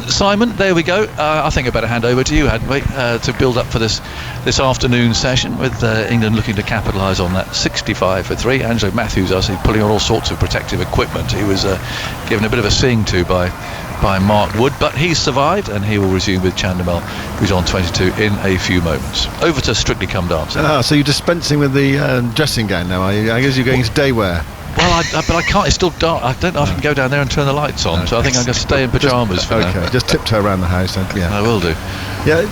Simon, there we go. I think I better hand over to you, hadn't we, to build up for this afternoon session with England looking to capitalise on that 65 for 3. Angelo Matthews, I see, pulling on all sorts of protective equipment. He was given a bit of a sing to by Mark Wood, but he's survived and he will resume with Chandimal, who's on 22 in a few moments. Over to Strictly Come Dancing. So you're dispensing with the dressing gown now, are you? I guess you're going to day wear. Well, but I can't. It's still dark. I don't know if I can go down there and turn the lights on. So I think I'm going to stay in pyjamas for now. Okay, just tiptoe around the house. Yeah, I will do. Yeah,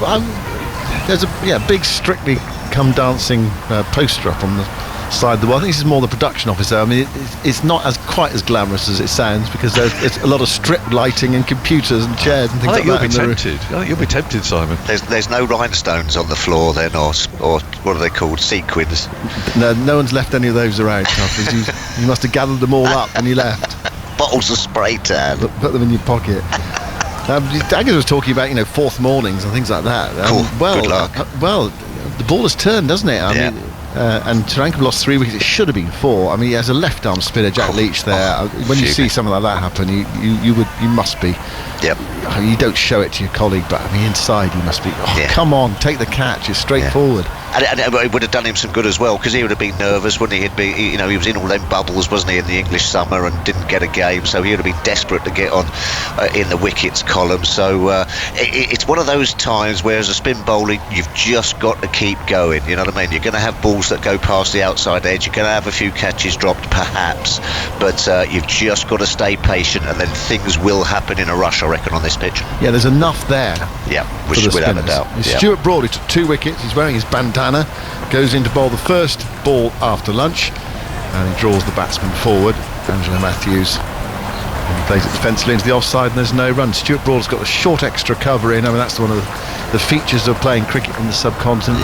there's a big Strictly Come Dancing poster up on the side of the wall. I think this is more the production office there. I mean, it's not quite as glamorous as it sounds, because there's a lot of strip lighting and computers and chairs and things like that. I think you'll be tempted, Simon. There's no rhinestones on the floor then, or what are they called? Sequins? No one's left any of those around. You must have gathered them all up when you left. Bottles of spray tan. Put them in your pocket. Daggers was talking about fourth mornings and things like that. Cool. Good luck. Well, the ball has turned, doesn't it? I mean, and Sri Lanka lost 3 wickets. It should have been 4. I mean, he has a left arm spinner, Jack Leach there. When you see something like that happen, you must be. Yep. You don't show it to your colleague, but I mean, inside you must be. Come on, take the catch. It's straightforward. And it would have done him some good as well, because he would have been nervous, wouldn't he? He was in all them bubbles, wasn't he, in the English summer, and didn't get a game, so he would have been desperate to get on in the wickets column. So it's one of those times where, as a spin bowler, you've just got to keep going. You know what I mean? You're going to have balls that go past the outside edge. You're going to have a few catches dropped, perhaps, but you've just got to stay patient, and then things will happen in a rush, I reckon, on this pitch. Yeah, there's enough there. Yeah, which is without a doubt. Stuart Broad, who took 2 wickets, he's wearing his bandana, goes in to bowl the first ball after lunch, and he draws the batsman forward, Angelo Matthews, and he plays it defensively into the offside, and there's no run. Stuart Broad's got a short extra cover in. I mean, that's one of the features of playing cricket in the subcontinent.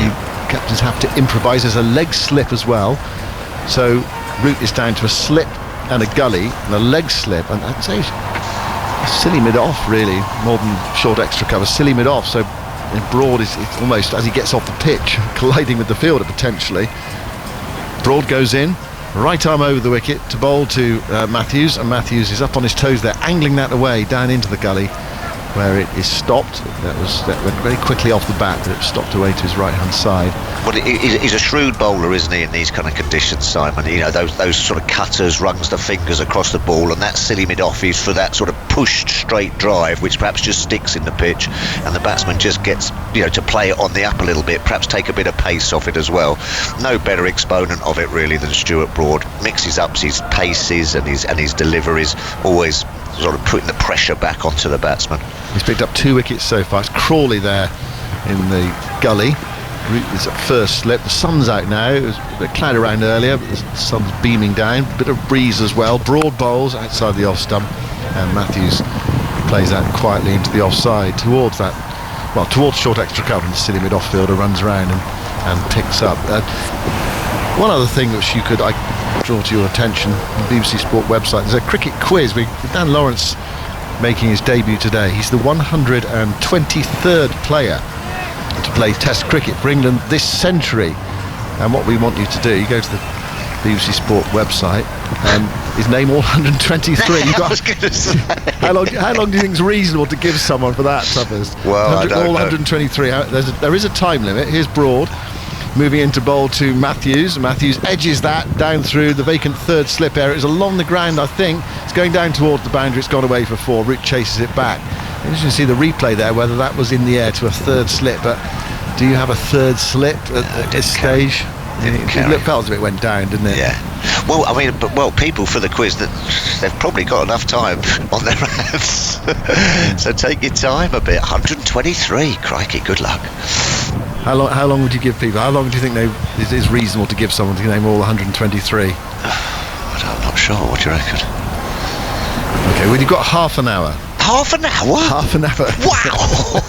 Captains have to improvise. There's a leg slip as well, so route is down to a slip and a gully and a leg slip, and I'd say silly mid-off, really, more than short extra cover. Silly mid-off, so Broad is almost, as he gets off the pitch, colliding with the fielder potentially. Broad goes in, right arm over the wicket to bowl to Matthews, and Matthews is up on his toes there, angling that away down into the gully, where it is stopped. That went very quickly off the bat, but it was stopped away to his right hand side. Well, he's a shrewd bowler, isn't he, in these kind of conditions, Simon? Those sort of cutters, runs the fingers across the ball, and that silly mid-off is for that sort of pushed straight drive, which perhaps just sticks in the pitch, and the batsman just gets to play it on the up a little bit, perhaps take a bit of pace off it as well. No better exponent of it really than Stuart Broad. Mixes up his paces and his deliveries, always sort of putting the pressure back onto the batsman. He's picked up 2 wickets so far. It's Crawley there in the gully. It's at first slip. The sun's out now. It was a bit cloud around earlier, but the sun's beaming down. A bit of breeze as well. Broad bowls outside the off stump, and Matthews plays that quietly into the offside towards short extra cover, and the silly mid-off fielder runs around and picks up. One other thing which I draw to your attention on the BBC Sport website, there's a cricket quiz with Dan Lawrence making his debut today. He's the 123rd player to play Test cricket for England this century, and what we want you to do, you go to the BBC Sport website and his name all 123. I was going to say, how long do you think is reasonable to give someone for that, Tuppers? Well, I don't all know. 123. There is a time limit. Here's Broad moving into bowl to Matthews. Matthews edges that down through the vacant third slip area. It's along the ground, I think. It's going down towards the boundary. It's gone away for 4. Root chases it back. Interesting to see the replay there, whether that was in the air to a third slip. But do you have a third slip at this stage? It felt as if it went down, didn't it? Yeah. Well, I mean, people for the quiz, they've probably got enough time on their hands. So take your time a bit. 123. Crikey, good luck. How long would you give people? How long do you think it is reasonable to give someone to name all 123? I'm not sure. What do you reckon? Okay, well, you've got half an hour. Half an hour? Half an hour. Wow!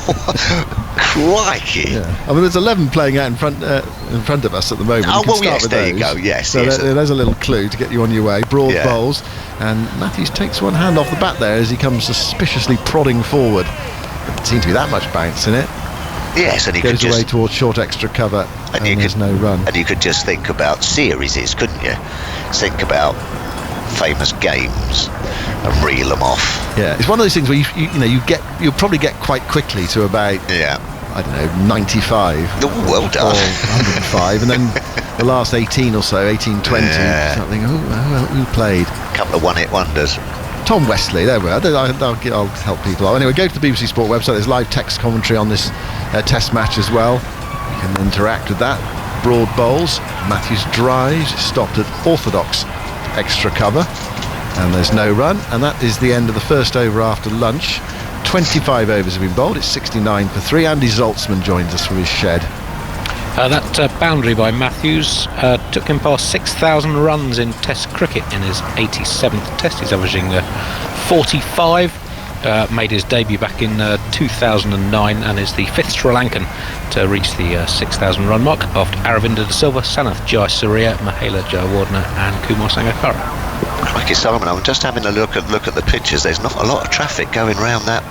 Crikey! Yeah. I mean, there's 11 playing out in front of us at the moment. Oh, well, yes, there you go. Yes, so yes. There's a little clue to get you on your way. Broad bowls, and Matthews takes one hand off the bat there as he comes suspiciously prodding forward. Doesn't seem to be that much bounce in it. Yes, and he goes away towards short extra cover, and there's no run. And you could just think about series, couldn't you? Think about famous games and reel them off. Yeah, it's one of those things where you'll probably get quite quickly to about, I don't know, 95. Oh, well done. Or 105, and then the last 18 or so, 18, 20, something. Who played? A couple of one-hit wonders. Tom Wesley, there we are. I'll help people out. Anyway, go to the BBC Sport website. There's live text commentary on this test match as well. You can interact with that. Broad bowls. Matthews drives. Stopped at orthodox extra cover. And there's no run. And that is the end of the first over after lunch. 25 overs have been bowled. It's 69 for 3. Andy Zaltzman joins us from his shed. That boundary by Matthews took him past 6,000 runs in Test cricket in his 87th Test. He's averaging 45. Made his debut back in 2009 and is the 5th Sri Lankan to reach the 6,000 run mark after Aravinda De Silva, Sanath Jayasuriya, Mahela Jayawardene and Kumar Sangakkara. Crikey, Simon, I'm just having a look at the pictures. There's not a lot of traffic going round that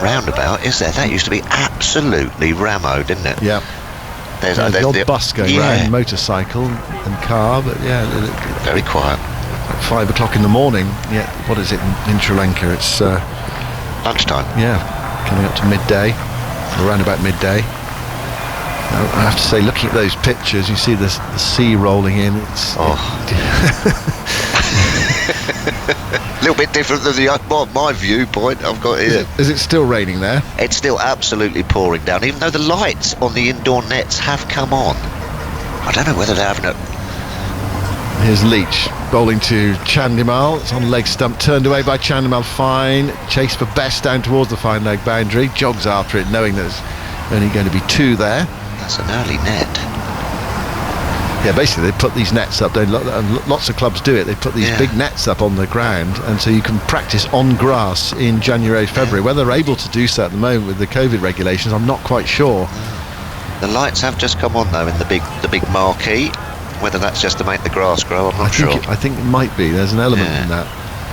roundabout, is there? That used to be absolutely rammed, didn't it? Yeah. There's the odd bus going round, motorcycle and car, but very quiet. At 5 o'clock in the morning. Yeah, what is it in Sri Lanka? It's lunchtime. Yeah, coming up to midday, around about midday. I have to say, looking at those pictures, you see the sea rolling in. It's a little bit different than my viewpoint I've got here. Is it still raining there? It's still absolutely pouring down, even though the lights on the indoor nets have come on. I don't know whether they're having a... Here's Leach bowling to Chandimal. It's on leg stump, turned away by Chandimal. Fine, chase for best down towards the fine leg boundary. Jogs after it, knowing there's only going to be 2 there. That's an early net. Yeah, basically they put these nets up, and lots of clubs do it. They put these big nets up on the ground, and so you can practice on grass in January, February. Whether they're able to do so at the moment with the COVID regulations, I'm not quite sure. The lights have just come on though in the big marquee. Whether that's just to make the grass grow, I'm not sure. I think it might be. There's an element in that.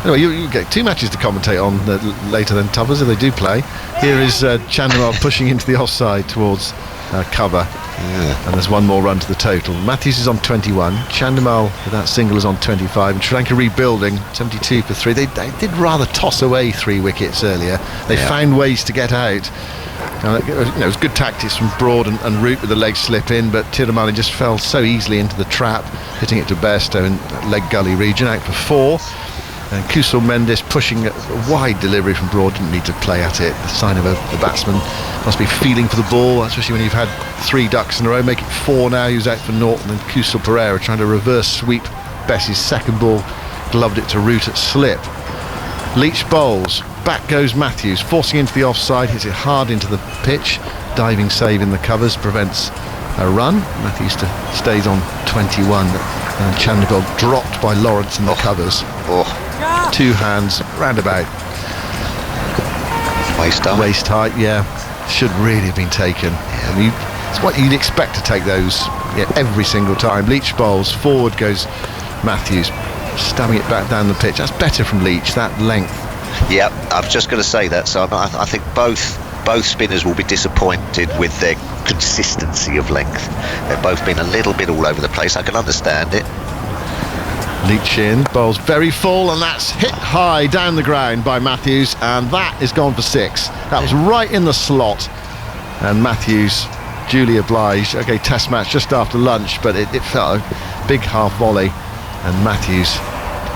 Anyway, you get 2 matches to commentate on later than Tubbers if they do play. Here is Chandimal pushing into the offside towards cover. And there's 1 more run to the total. Matthews is on 21. Chandimal with that single is on 25. And Sri Lanka rebuilding, 72 for 3. They did rather toss away 3 wickets earlier. They found ways to get out. It was good tactics from Broad and Root with the leg slip in, but Tirumali just fell so easily into the trap, hitting it to Bairstow in leg gully region, out for 4. And Kusal Mendes pushing a wide delivery from Broad, didn't need to play at it. The sign of the batsman must be feeling for the ball, especially when you've had 3 ducks in a row, make it 4 now. He was out for naught, and then Kusal Pereira trying to reverse sweep Bess's second ball, gloved it to Root at slip. Leach bowls, back goes Matthews, forcing into the offside, hits it hard into the pitch, diving save in the covers, prevents a run. Matthews stays on 21, and Chandimal dropped by Lawrence in the covers. 2 hands, roundabout. Waist height, should really have been taken. I mean, it's what you'd expect to take those every single time. Leach bowls, forward goes Matthews, stabbing it back down the pitch. That's better from Leach, that length. Yeah, I was just going to say that, so I think both spinners will be disappointed with their consistency of length. They've both been a little bit all over the place. I can understand it. Leach in, bowls very full, and that's hit high down the ground by Matthews, and that is gone for 6. That was right in the slot, and Matthews duly obliged. Okay, test match just after lunch, but it felt a big half volley, and Matthews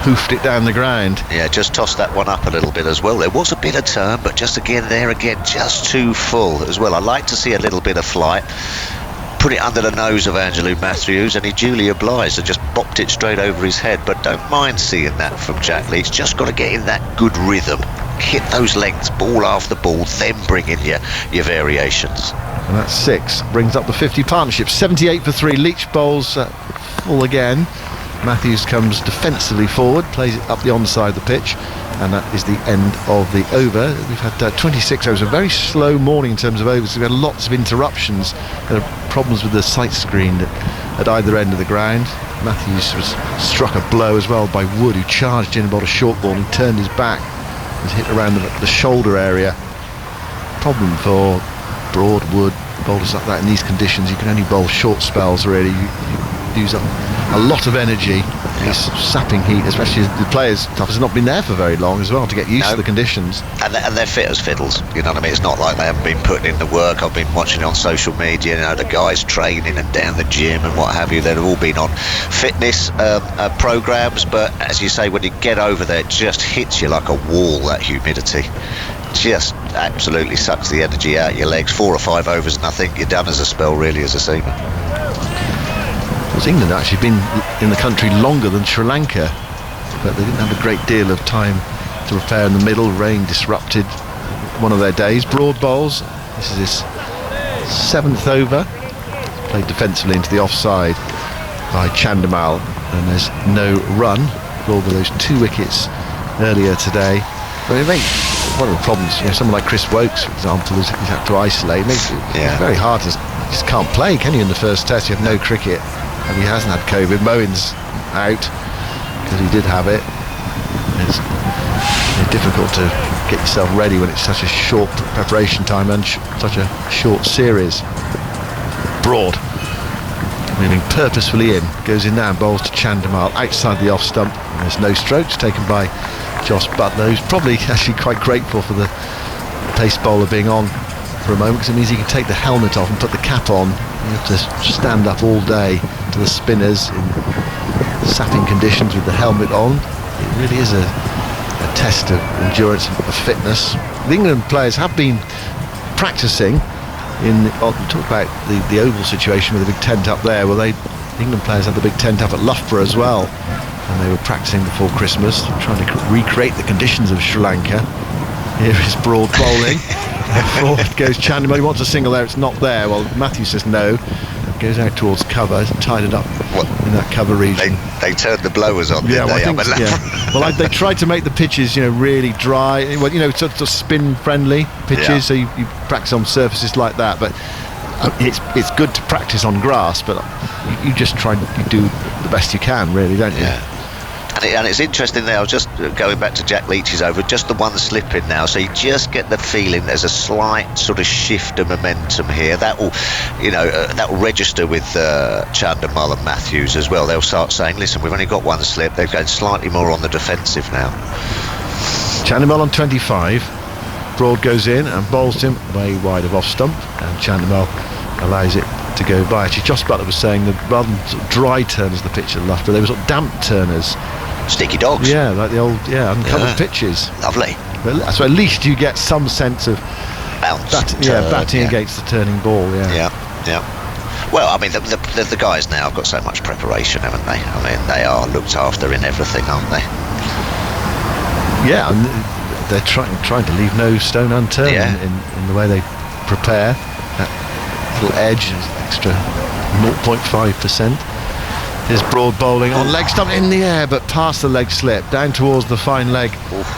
hoofed it down the ground. Yeah, just tossed that one up a little bit as well. There was a bit of turn, but just just too full as well. I like to see a little bit of flight. Put it under the nose of Angelou Matthews, and he duly obliged and just bopped it straight over his head. But don't mind seeing that from Jack Leach. Just got to get in that good rhythm, hit those lengths, ball after ball, then bring in your variations. And that's 6, brings up the 50 partnership. 78 for 3. Leach bowls full again. Matthews comes defensively forward, plays it up the onside of the pitch, and that is the end of the over. We've had 26 overs, a very slow morning in terms of overs. We've had lots of interruptions, problems with the sight screen at either end of the ground. Matthews was struck a blow as well by Wood, who charged in about a short ball and turned his back, was hit around the shoulder area. Problem for Broad, Wood, bowlers like that in these conditions. You can only bowl short spells really. use up a lot of energy. This sapping heat, especially the players, has not been there for very long as well to get used to the conditions. And they're fit as fiddles, you know what I mean? It's not like they haven't been putting in the work. I've been watching it on social media, you know, the guys training and down the gym and what have you. They've all been on fitness programs, but as you say, when you get over there, it just hits you like a wall, that humidity. Just absolutely sucks the energy out of your legs. 4 or 5 overs and I think you're done as a spell, really, as a seaman. Because England had actually been in the country longer than Sri Lanka, but they didn't have a great deal of time to prepare in the middle. Rain disrupted one of their days. Broad bowls. This is his 7th over. Played defensively into the offside by Chandimal, and there's no run for all of those 2 wickets earlier today. But it makes one of the problems, you know, someone like Chris Wokes, for example, he's had to isolate. It makes it very hard to just can't play, can you, in the first test? You have no cricket, and he hasn't had COVID. Moen's out because he did have it. It's difficult to get yourself ready when it's such a short preparation time and such a short series. Broad moving purposefully in, goes in now and bowls to Chandimal outside the off stump. And there's no strokes taken by Josh Butler, who's probably actually quite grateful for the pace bowler being on for a moment, because it means he can take the helmet off and put the cap on. You have to stand up all day to the spinners in sapping conditions with the helmet on. It really is a test of endurance and of fitness. The England players have been practicing in talk about the oval situation with the big tent up there. Well, England players had the big tent up at Loughborough as well, and they were practicing before Christmas, trying to recreate the conditions of Sri Lanka. Here is Broad bowling. Forward goes Chandimal. He wants a single there. It's not there. Well, Matthews says no. Goes out towards cover. Tied it up in that cover region. They turned the blowers on. Yeah, didn't well, they? I think, Well, they tried to make the pitches, you know, really dry. Well, you know, sort of spin-friendly pitches. So you practice on surfaces like that. But it's good to practice on grass. But you just try and do the best you can, really, don't you? Yeah. And it's interesting there, I was just going back to Jack Leach's over, just the one slip in now, so you just get the feeling there's a slight sort of shift of momentum here. That will, you know, that will register with Chandimal and Matthews as well. They'll start saying, listen, we've only got one slip. They're going slightly more on the defensive now. Chandimal on 25. Broad goes in and bowls him way wide of off stump, and Chandimal allows it to go by. Actually, Josh Butler was saying that rather than sort of dry turners, the pitch at Loughborough, they were sort of damp turners. Sticky dogs. Yeah, like the old uncovered pitches. Lovely. But, so at least you get some sense of bounce. Batting against the turning ball. Yeah. Well, I mean, the guys now have got so much preparation, haven't they? I mean, they are looked after in everything, aren't they? Yeah, and they're trying to leave no stone unturned in the way they prepare. That little edge is extra 0.5%. Here's Broad bowling on leg stump in the air, but past the leg slip, down towards the fine leg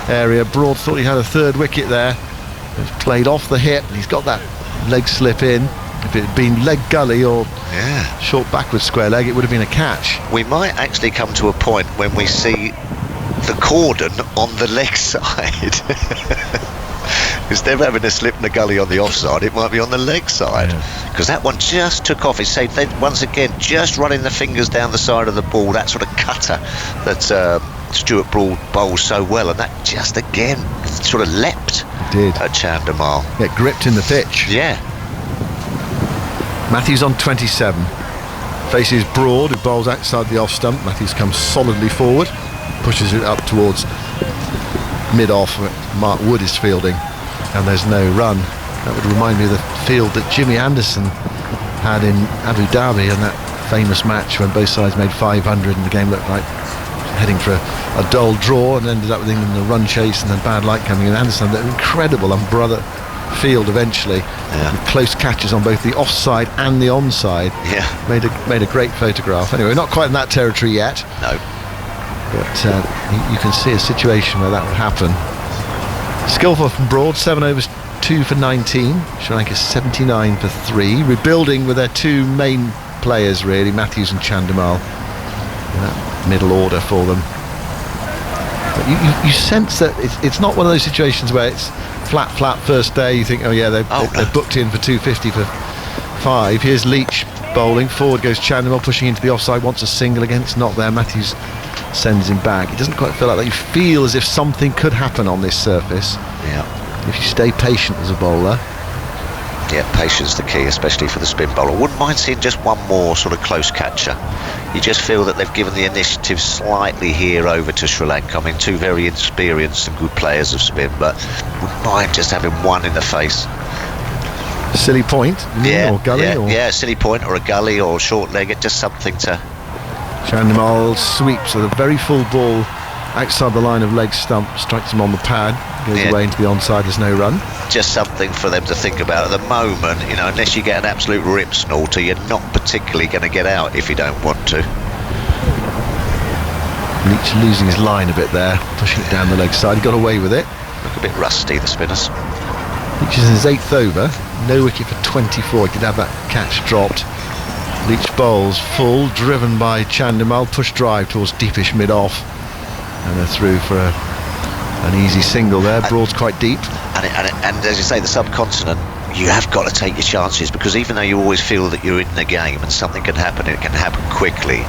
area. Broad thought he had a 3rd wicket there. It was played off the hip, and he's got that leg slip in. If it had been leg gully or short backwards square leg, it would have been a catch. We might actually come to a point when we see the cordon on the leg side. Instead of having a slip in the gully on the offside, it might be on the leg side, because that one just took off. It's said once again, just running the fingers down the side of the ball, that sort of cutter that Stuart Broad bowls so well, and that just again sort of leapt at Chandimal. It gripped in the pitch. Yeah. Matthews on 27, faces Broad, who bowls outside the off stump. Matthews comes solidly forward, pushes it up towards mid-off where Mark Wood is fielding, and there's no run. That would remind me of the field that Jimmy Anderson had in Abu Dhabi in that famous match when both sides made 500 and the game looked like heading for a dull draw, and ended up with England in a run chase and then bad light coming in. Anderson had an incredible umbrella field eventually, with close catches on both the offside and the onside. Made a great photograph. Anyway, not quite in that territory yet. No. But you can see a situation where that would happen. Skillful from Broad, 7 overs, 2 for 19. Sri Lanka 79 for 3. Rebuilding with their 2 main players, really, Matthews and Chandimal, in that middle order for them. But you sense that it's not one of those situations where it's flat first day. You think, oh yeah, they're booked in for 250 for 5. Here's Leach bowling. Forward goes Chandimal, pushing into the offside, wants a single again. It's not there. Matthews sends him back. It doesn't quite feel like that. You feel as if something could happen on this surface. Yeah. If you stay patient as a bowler. Yeah, patience the key, especially for the spin bowler. Wouldn't mind seeing just one more sort of close catcher. You just feel that they've given the initiative slightly here over to Sri Lanka. I mean, two very experienced and good players of spin, but wouldn't mind just having one in the face. Silly point, or gully? Yeah, silly point or a gully or short leg, just something to... Chandimal sweeps with a very full ball outside the line of leg stump, strikes him on the pad, goes away into the onside, there's no run. Just something for them to think about at the moment, you know, unless you get an absolute rip snorter, you're not particularly going to get out if you don't want to. Leach losing his line a bit there, pushing it down the leg side, he got away with it. Look a bit rusty, the spinners. Leach is in his 8th over, no wicket for 24, he could have that catch dropped. Leach bowls full, driven by Chandimal, push drive towards deepish mid-off, and they're through for an easy single there. Broad's quite deep. And as you say, the subcontinent, you have got to take your chances, because even though you always feel that you're in the game and something can happen, it can happen quickly.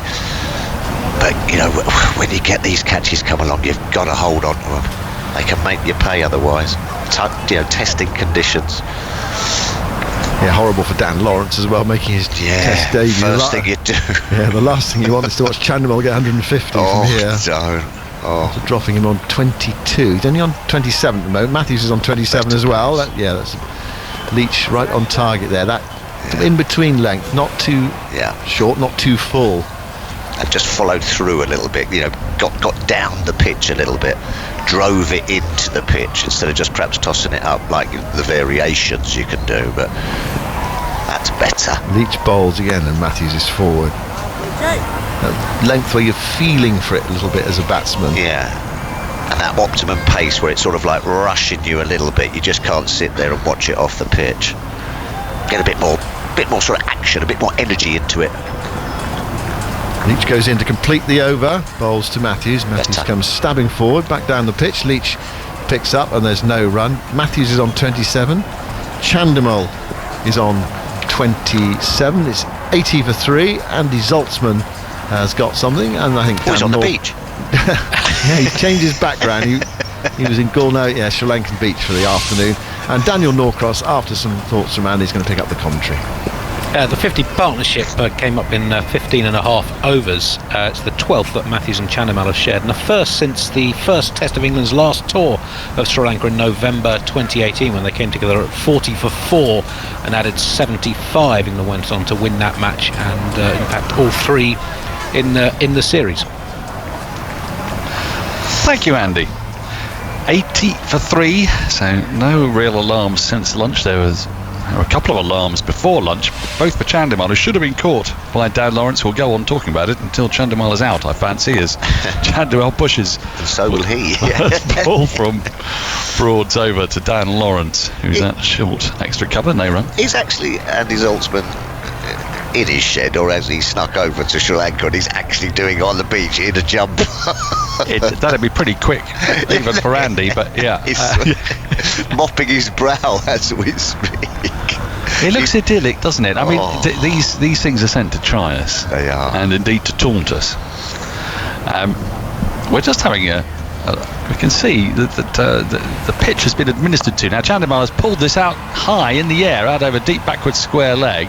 But, you know, when you get these catches come along, you've got to hold on to them. They can make you pay otherwise. Testing conditions. Yeah, horrible for Dan Lawrence as well, making his test debut. First thing you do. Yeah, the last thing you want is to watch Chandimal get 150 from here. Don't. So dropping him on 22. He's only on 27 at the moment. Matthews is on 27 as well. That's Leach right on target there. That in between length, not too short, not too full. And just followed through a little bit, you know, got down the pitch a little bit, drove it into the pitch instead of just perhaps tossing it up like the variations you can do, but that's better. Leach bowls again and Matthews is forward. That length where you're feeling for it a little bit as a batsman. Yeah. And that optimum pace where it's sort of like rushing you a little bit, you just can't sit there and watch it off the pitch. Get a bit more sort of action, a bit more energy into it. Leach goes in to complete the over, bowls to Matthews. Matthews comes stabbing forward, back down the pitch. Leach picks up and there's no run. Matthews is on 27. Chandimal is on 27. It's 80 for 3. Andy Zaltzman has got something, and I think he's on the beach. Yeah, he changed his background. He was in Gulno, Sri Lankan beach for the afternoon. And Daniel Norcross, after some thoughts from Andy, is going to pick up the commentary. The 50 partnership came up in 15 and a half overs. It's the 12th that Matthews and Chandimal have shared, and the first since the first test of England's last tour of Sri Lanka in November 2018, when they came together at 40 for 4 and added 75. England went on to win that match and in fact all three in the series. Thank you, Andy. 80 for 3, so no real alarms since lunch. There were a couple of alarms before lunch, both for Chandimal, who should have been caught by Dan Lawrence. We'll go on talking about it until Chandimal is out, I fancy, as Chandimal pushes. And so will he. Ball from Broads over to Dan Lawrence, who's that short extra cover, no run. He's actually Andy Zaltzman in his shed, or has he snuck over to Sri Lanka and he's actually doing it on the beach in a jump? That'd be pretty quick, even for Andy, but yeah. He's mopping his brow as we speak. It looks idyllic, doesn't it? I mean, these things are sent to try us. They are. And indeed to taunt us. We're just having we can see that the pitch has been administered to. Now Chandimal has pulled this out high in the air, out over deep backward square leg.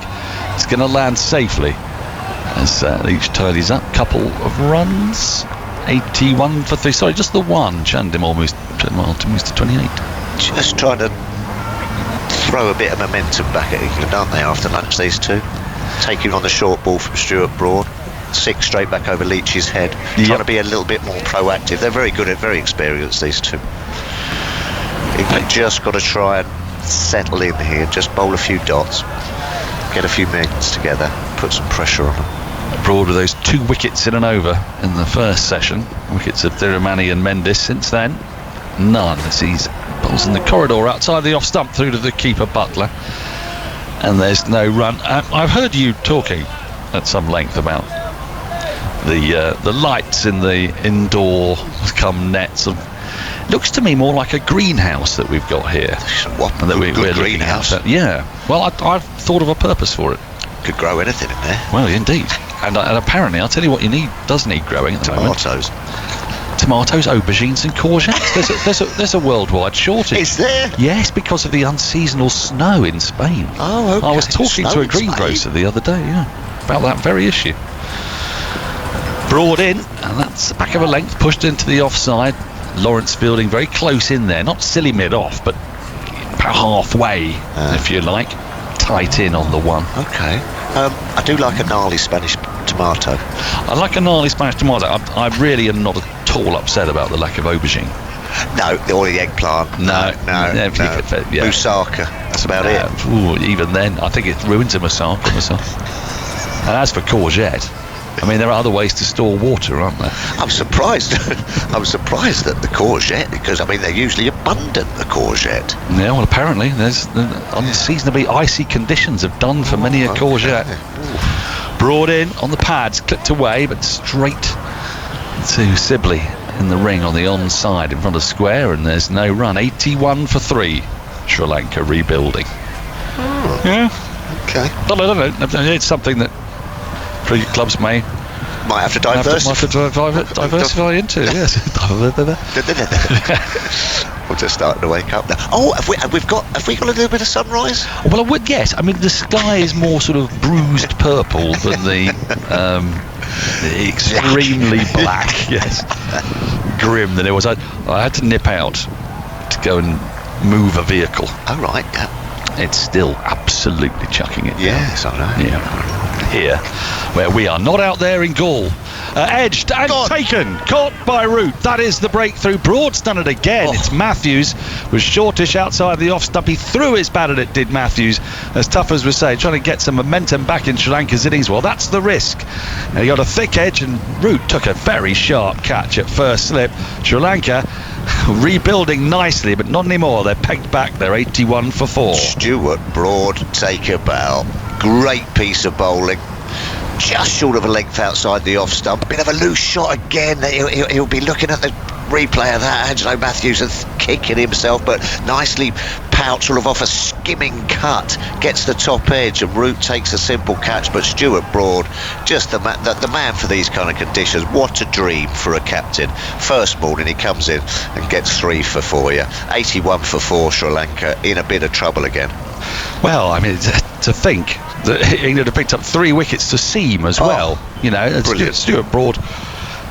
It's going to land safely as Leach tidies up. Couple of runs. 81 for 3. Sorry, just the one. Chandimal moves to 28. Just trying to throw a bit of momentum back at England, aren't they, after lunch, these two? Taking on the short ball from Stuart Broad. 6 straight back over Leach's head. Yep. Trying to be a little bit more proactive. They're very good, very experienced, these two. England just got to try and settle in here, just bowl a few dots, get a few minutes together, put some pressure on them. Broad with those 2 wickets in an over in the first session. Wickets of Thirumanni and Mendes. Since then, none. As he's balls in the corridor outside the off stump through to the keeper Butler, and there's no run. I've heard you talking at some length about the lights in the indoor come nets. Looks to me more like a greenhouse that we've got here. What? And that we're greenhouse. Yeah. Well, I've thought of a purpose for it. Could grow anything in there. Well, indeed. And apparently, I'll tell you what you does need growing at the moment. Tomatoes, aubergines and courgettes. There's a worldwide shortage. Is there? Yes, because of the unseasonal snow in Spain. Oh, okay. I was talking to a greengrocer the other day, about that very issue. Broad in, and that's the back of a length, pushed into the offside. Lawrence Fielding very close in there, not silly mid-off, but about halfway, if you like. Tight in on the one. Okay. I do like a gnarly Spanish tomato. I like a gnarly Spanish tomato. I really am not at all upset about the lack of aubergine. No, or the eggplant. No. Moussaka. That's about it. Ooh, even then, I think it ruins a moussaka myself. And as for courgette, I mean, there are other ways to store water, aren't there? I'm surprised. I'm surprised at the courgette, because I mean they're usually abundant. The courgette. Yeah, well, apparently there's unseasonably icy conditions have done for many a courgette. Okay. Broad in on the pads, clipped away, but straight to Sibley in the ring on the onside in front of square, and there's no run. 81 for 3. Sri Lanka rebuilding. Oh. Yeah. Okay. But I don't know. It's something that cricket clubs might have to diversify into. Yes. We're just starting to wake up now. Oh, have we got a little bit of sunrise? Well, I would guess. I mean, the sky is more sort of bruised purple than the extremely black. Yes, grim than it was. I had to nip out to go and move a vehicle. Oh right, yeah. It's still absolutely chucking it. Yes, I know. Yeah. Here, where we are, not out there in Gaul. Edged and taken, caught by Root. That is the breakthrough. Broad's done it again. It's Matthews, was shortish outside the off stump. He threw his bat at it, did Matthews. As tough as we say, trying to get some momentum back in Sri Lanka's innings. Well, that's the risk. And he got a thick edge, and Root took a very sharp catch at first slip. Sri Lanka rebuilding nicely, but not anymore. They're pegged back. They're 81 for 4. Stuart Broad, take a bow. Great piece of bowling. Just short of a length outside the off stump. Bit of a loose shot again. He'll be looking at the replay of that. Angelo Matthews is kicking himself, but nicely pouched sort of off a skimming cut. Gets the top edge, and Root takes a simple catch. But Stuart Broad, just the man for these kind of conditions. What a dream for a captain. First morning he comes in and gets 3 for 4 you. 81 for 4 Sri Lanka, in a bit of trouble again. Well, I mean, to think that England have picked up 3 wickets to seam as well. You know, Stuart Broad,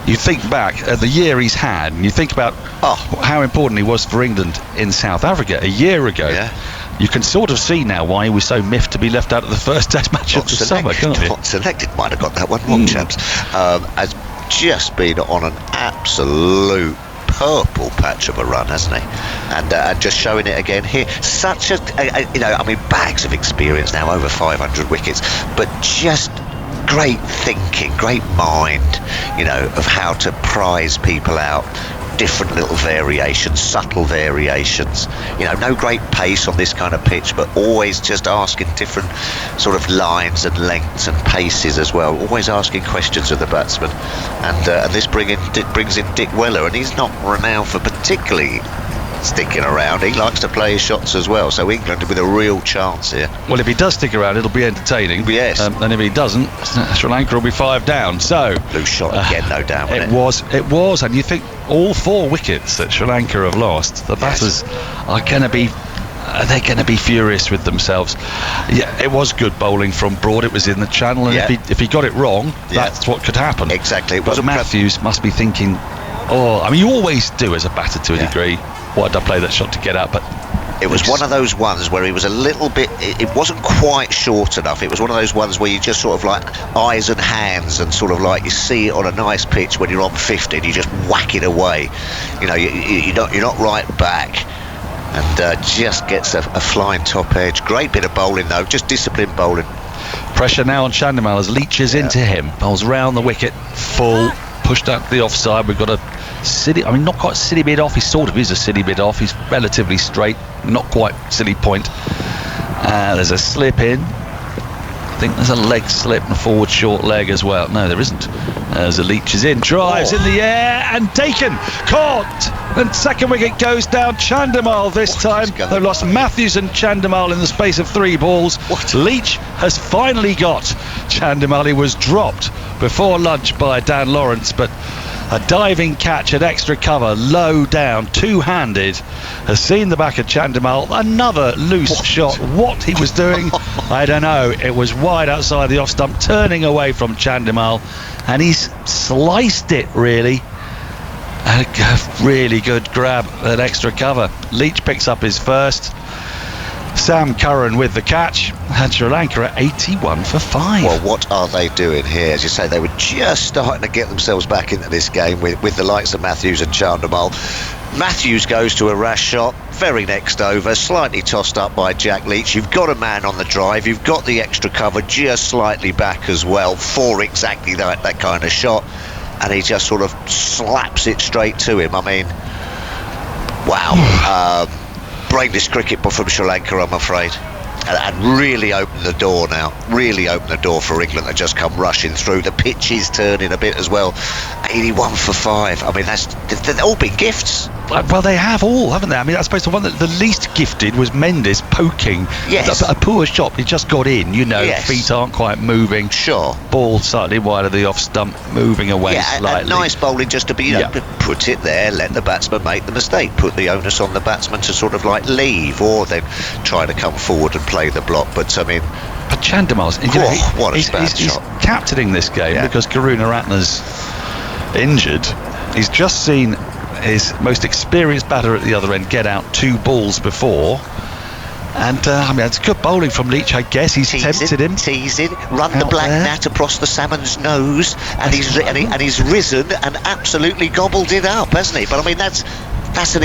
you think back at the year he's had, and you think about how important he was for England in South Africa a year ago. Yeah. You can sort of see now why he was so miffed to be left out of the first Test match of the summer, can't you? Not selected, might have got that one wrong, chaps. Has just been on an absolute purple patch of a run, hasn't he? And just showing it again here. Such a bags of experience now, over 500 wickets, but just great thinking, great mind, of how to prize people out. Different little variations, subtle variations. No great pace on this kind of pitch, but always just asking different sort of lines and lengths and paces as well. Always asking questions of the batsman. And this brings in Dick Weller, and he's not renowned for particularly sticking around. He likes to play his shots as well, so England with a real chance here. Well, if he does stick around, it'll be entertaining. Yes. And if he doesn't, Sri Lanka will be 5 down. So loose shot again, no doubt. It was, and you think all 4 wickets that Sri Lanka have lost, the batters are going to be. They're going to be furious with themselves. Yeah, it was good bowling from Broad. It was in the channel, and if he got it wrong, that's what could happen. Exactly. But Matthews must be thinking, you always do as a batter to a degree. Why did I play that shot to get out? But it was one of those ones where he was a little bit. It wasn't quite short enough. It was one of those ones where you just sort of like eyes and hands, and sort of like you see it on a nice pitch when you're on 50, and you just whack it away. You're not right back. And just gets a flying top edge. Great bit of bowling though, just disciplined bowling. Pressure now on Chandimal as leeches into him. Bowls round the wicket, full, pushed out to the offside. We've got a silly, not quite silly bit off. He sort of is a silly bit off. He's relatively straight, not quite silly point. There's a slip in. think there's a leg slip and a forward short leg as well. No, there isn't. As Leach is in, drives in the air and taken, caught, and second wicket goes down. Chandimal this time. They've lost Matthews and Chandimal in the space of 3 balls. Leach has finally got Chandimal. He was dropped before lunch by Dan Lawrence, but a diving catch at extra cover, low down, two-handed, has seen the back of Chandimal. Another loose shot. What he was doing, I don't know. It was wide outside the off stump, turning away from Chandimal, and he's sliced it, really. A really good grab at extra cover. Leach picks up his first. Sam Curran with the catch, and Sri Lanka at 81 for 5. Well, what are they doing here? As you say, they were just starting to get themselves back into this game with the likes of Matthews and Chandimal. Matthews goes to a rash shot, very next over, slightly tossed up by Jack Leach. You've got a man on the drive, you've got the extra cover just slightly back as well for exactly that kind of shot, and he just sort of slaps it straight to him. I mean, wow. Brainless cricket from Sri Lanka, I'm afraid, and really opened the door now. Really opened the door for England to just come rushing through. The pitch is turning a bit as well. 81 for 5. I mean, they've all been gifts. Well, they have all, haven't they? I mean, I suppose the one that the least gifted was Mendes poking. Yes. A poor shot. He just got in, Yes. Feet aren't quite moving. Sure. Ball slightly wide of the off stump, moving away slightly. And nice bowling just to be, put it there, let the batsman make the mistake, put the onus on the batsman to sort of like leave, or then try to come forward and play the block. But I mean, but Chandimal's, what a he's captaining this game because Karuna Ratner's injured. He's just seen his most experienced batter at the other end get out 2 balls before, and I mean, it's good bowling from Leach, I guess. He's tempted him, run the black net across the salmon's nose, and he's risen and absolutely gobbled it up, hasn't he? But I mean, that's an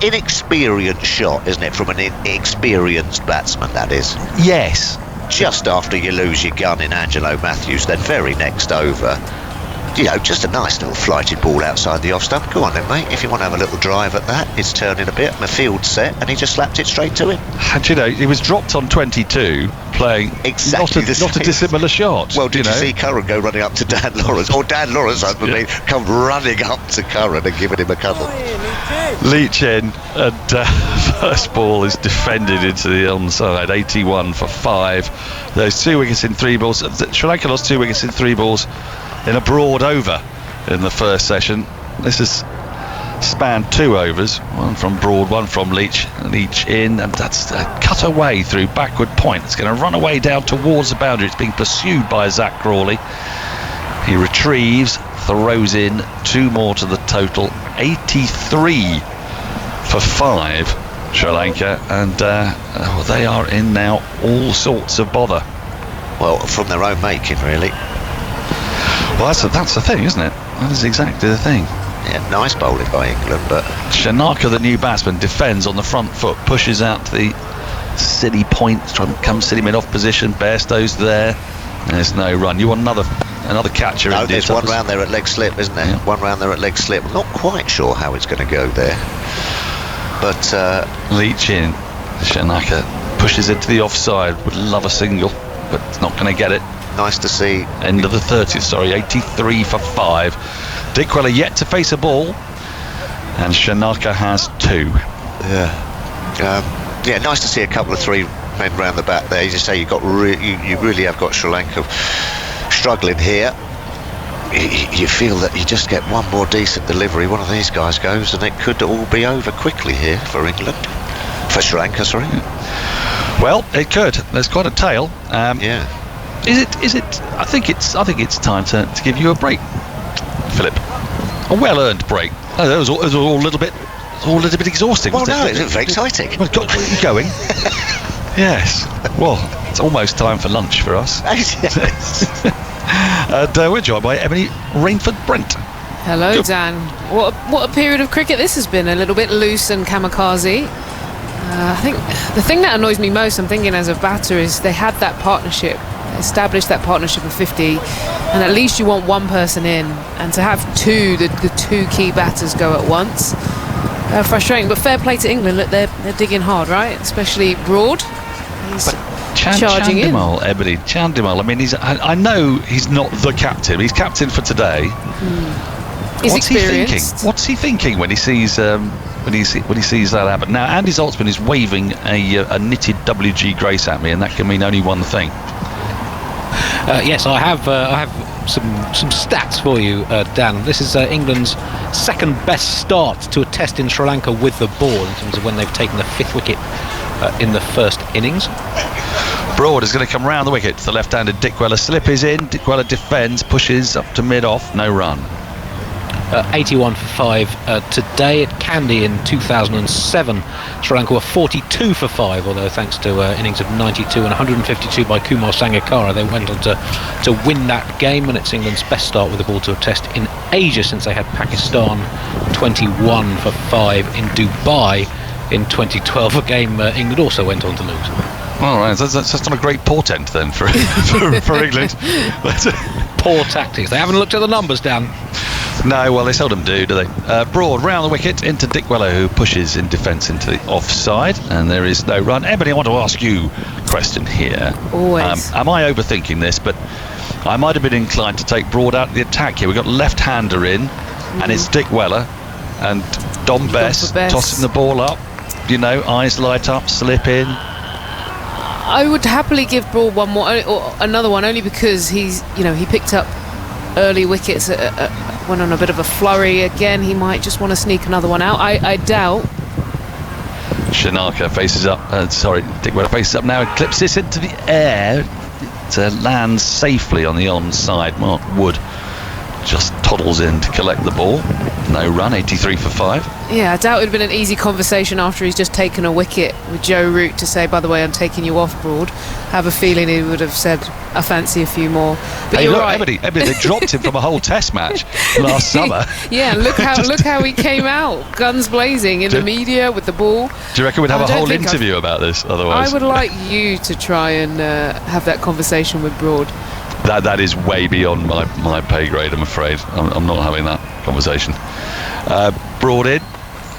inexperienced shot, isn't it, from an inexperienced batsman, that is. Yes. Just after you lose your gun in Angelo Matthews, then very next over, just a nice little flighted ball outside the off stump. Go on then, mate, if you want to have a little drive at that. It's turning a bit, and the field's set, and he just slapped it straight to him. And he was dropped on 22, playing exactly not a dissimilar shot. Well, did you see Curran go running up to Dan Lawrence, or Dan Lawrence, come running up to Curran and giving him a cuddle? Leach in, and first ball is defended into the onside. 81 for 5. Those 2 wickets in 3 balls. Sri Lanka lost 2 wickets in 3 balls in a broad over in the first session. This has spanned 2 overs, one from Broad, one from Leach. Leach in, and that's a cut away through backward point. It's going to run away down towards the boundary. It's being pursued by Zach Crawley. He retrieves, throws in 2 more to the total. 83 for 5, Sri Lanka, and they are in now all sorts of bother. Well, from their own making, really. Well, that's the thing, isn't it? That is exactly the thing. Yeah, nice bowling by England, but Shanaka, the new batsman, defends on the front foot, pushes out to the silly point, trying to come silly mid off position. Bairstow's there. There's no run. You want another catcher? No, there's one round there at leg slip, isn't there? Yeah. One round there at leg slip. I'm not quite sure how it's going to go there, but Leach in. Shanaka pushes it to the offside. Would love a single, but it's not going to get it. Nice to see. End of the 30th, 83 for 5. Dickwella yet to face a ball, and Shanaka has 2. Yeah, nice to see a couple of 3 men round the back there. As you say, you really have got Sri Lanka struggling here. You feel that you just get one more decent delivery, one of these guys goes, and it could all be over quickly here for England. For Sri Lanka, sorry. Well, it could. There's quite a tail. Yeah. Is it? I think it's time to give you a break, Philip. A well-earned break. Oh, it was all a little bit exhausting. Well, wasn't it was very exciting. Well, got you going. Yes. Well, it's almost time for lunch for us. Yes. And we're joined by Emily Rainford-Brent. Hello, Dan. What a period of cricket this has been. A little bit loose and kamikaze. I think the thing that annoys me most, I'm thinking as a batter, is they had that partnership, established that partnership of 50, and at least you want one person in, and to have the 2 key batters go at once, frustrating. But fair play to England. Look, they're digging hard, right? Especially Broad. But charging in. Chandimal, Ebony, Chandimal. I mean, I know he's not the captain. He's captain for today. He's What's he thinking? experienced. What's he thinking when he sees when he sees that happen? Now, Andy Zaltzman is waving a knitted WG Grace at me, and that can mean only one thing. Yes, I have some stats for you, Dan. This is England's second best start to a test in Sri Lanka with the ball in terms of when they've taken the 5th wicket in the first innings. Broad is going to come round the wicket to the left-handed Dickwella. Slip is in. Dickwella defends, pushes up to mid-off, no run. 81 for 5 today at Kandy in 2007. Sri Lanka were 42 for 5, although thanks to innings of 92 and 152 by Kumar Sangakkara, they went on to win that game, and it's England's best start with the ball to a test in Asia since they had Pakistan 21 for 5 in Dubai in 2012, a game England also went on to lose. All right, that's not a great portent then for England. Poor tactics. They haven't looked at the numbers, Dan. No, well, they seldom do they? Broad round the wicket into Dickwella, who pushes in defence into the offside, and there is no run. Ebony, I want to ask you a question here. Always. Am I overthinking this? But I might have been inclined to take Broad out of the attack here. We've got left-hander in, and it's Dickwella and Dom Bess tossing the ball up. You know, eyes light up, slip in. I would happily give Broad one more, or another one, only because he picked up early wickets, went on a bit of a flurry again. He might just want to sneak another one out. I doubt. Shanaka faces up. Dickwella faces up now and clips this into the air. It lands safely on the onside. Mark Wood just toddles in to collect the ball. No run, 83 for 5. Yeah, I doubt it would have been an easy conversation after he's just taken a wicket with Joe Root to say, by the way, I'm taking you off, Broad. I have a feeling he would have said, I fancy a few more. But hey, you're look, right. Ebony, they dropped him from a whole test match last summer. Yeah, look how he came out, guns blazing in the media with the ball. Do you reckon we'd have a whole think interview about this otherwise? I would like you to try and have that conversation with Broad. That is way beyond my pay grade, I'm afraid. I'm not having that conversation. Broad in,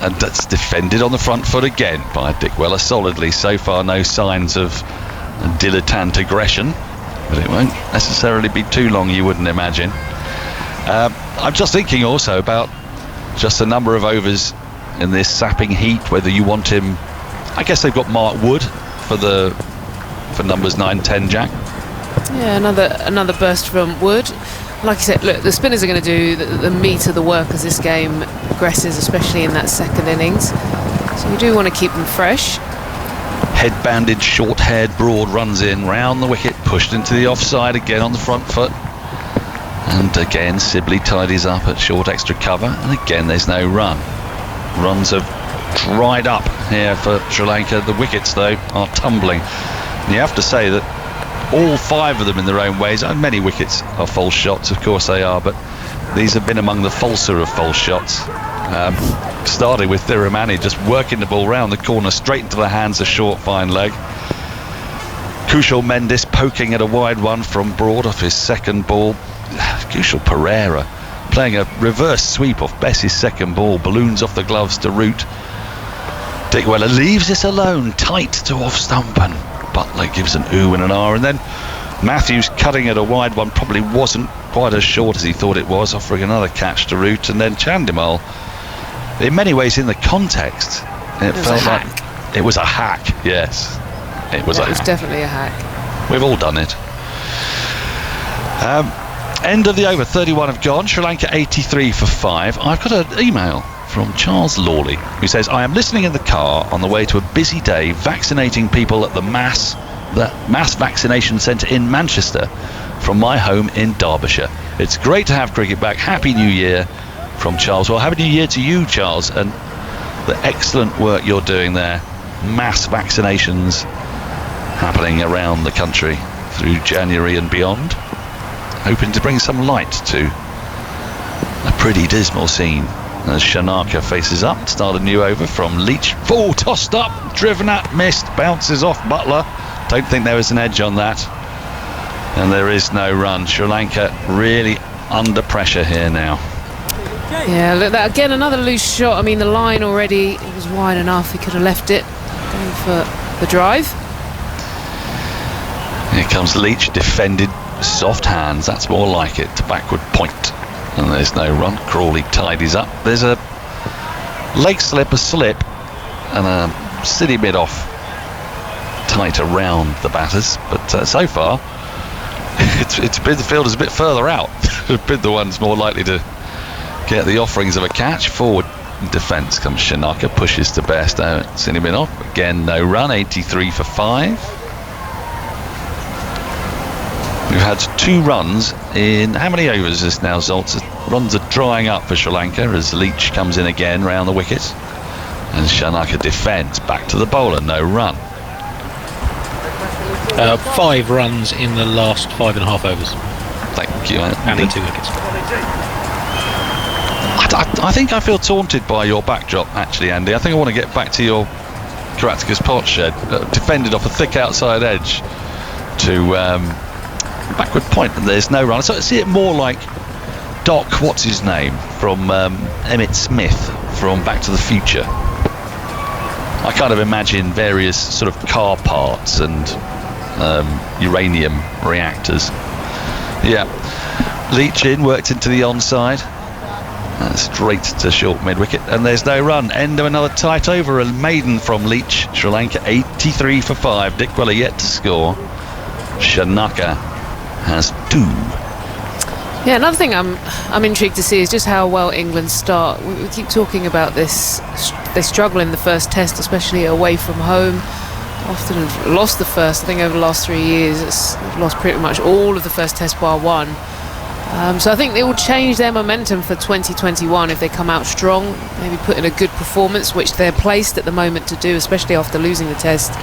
and that's defended on the front foot again by Dickwella solidly. So far, no signs of dilettante aggression, but it won't necessarily be too long, you wouldn't imagine. I'm just thinking also about just the number of overs in this sapping heat, whether you want him. I guess they've got Mark Wood for numbers 9, 10, Jack. Yeah, another burst from Wood. Like you said, look, the spinners are going to do the meat of the work as this game progresses, especially in that second innings. So you do want to keep them fresh. Head-banded, short-haired Broad runs in, round the wicket, pushed into the offside again on the front foot. And again, Sibley tidies up at short extra cover, and again there's no run. Runs have dried up here for Sri Lanka. The wickets, though, are tumbling. And you have to say that all 5 of them in their own ways, and many wickets are false shots, of course they are, but these have been among the falser of false shots. Starting with Thirumanni just working the ball round the corner straight into the hands of short fine leg. Kushal Mendis poking at a wide one from Broad off his second ball. Kushal Pereira playing a reverse sweep off Bess's second ball, balloons off the gloves to Root. Dickwella leaves this alone, tight to off stump, and Butler gives an ooh and an ah, and then Matthews cutting at a wide one probably wasn't quite as short as he thought it was, offering another catch to Root, and then Chandimal, in many ways in the context, it felt like it was a hack. Yes, it was Definitely a hack. We've all done it. End of the over, 31 have gone. Sri Lanka 83 for 5. I've got an email from Charles Lawley, who says, I am listening in the car on the way to a busy day vaccinating people at the mass vaccination centre in Manchester from my home in Derbyshire. It's great to have cricket back. Happy New Year from Charles. Well, Happy New Year to you, Charles, and the excellent work you're doing there. Mass vaccinations happening around the country through January and beyond, hoping to bring some light to a pretty dismal scene as Shanaka faces up. Start a new over from Leach. Full tossed up, driven at, missed, bounces off Butler. Don't think there was an edge on that, and there is no run. Sri Lanka really under pressure here now. Yeah, look, that again, another loose shot. I mean, the line already, it was wide enough. He could have left it, going for the drive. Here comes Leach, defended, soft hands, that's more like it, to backward point. And there's no run. Crawley tidies up. There's a leg slip, a slip, and a silly bit off tight around the batters. But so far, it's been the fielders a bit further out. Have been the ones more likely to get the offerings of a catch. Forward defence comes Shanaka, pushes to Bairstow, silly bit off. Again, no run, 83 for 5. We've had 2 runs in how many overs is this now, Zoltz? Runs are drying up for Sri Lanka as Leach comes in again round the wicket. And Shanaka defends, back to the bowler, no run. 5 runs in the last 5.5 overs. Thank you. And in 2 wickets. I think I feel taunted by your backdrop, actually, Andy. I think I want to get back to your Karatka's pot shed. Defended off a thick outside edge to backward point, and there's no run. So I see it more like Doc, what's his name, from Emmett Smith from Back to the Future. I kind of imagine various sort of car parts and uranium reactors. Yeah, Leach in, worked into the onside, straight to short mid-wicket, and there's no run. End of another tight over, a maiden from Leach. Sri Lanka 83 for 5. Dick Weller yet to score. Shanaka has 2. Yeah, another thing I'm intrigued to see is just how well England start. We keep talking about this. They struggle in the first test, especially away from home. Often have lost the first. I think over the last 3 years, they've lost pretty much all of the first test bar 1. So I think they will change their momentum for 2021 if they come out strong, maybe put in a good performance, which they're placed at the moment to do, especially after losing the test.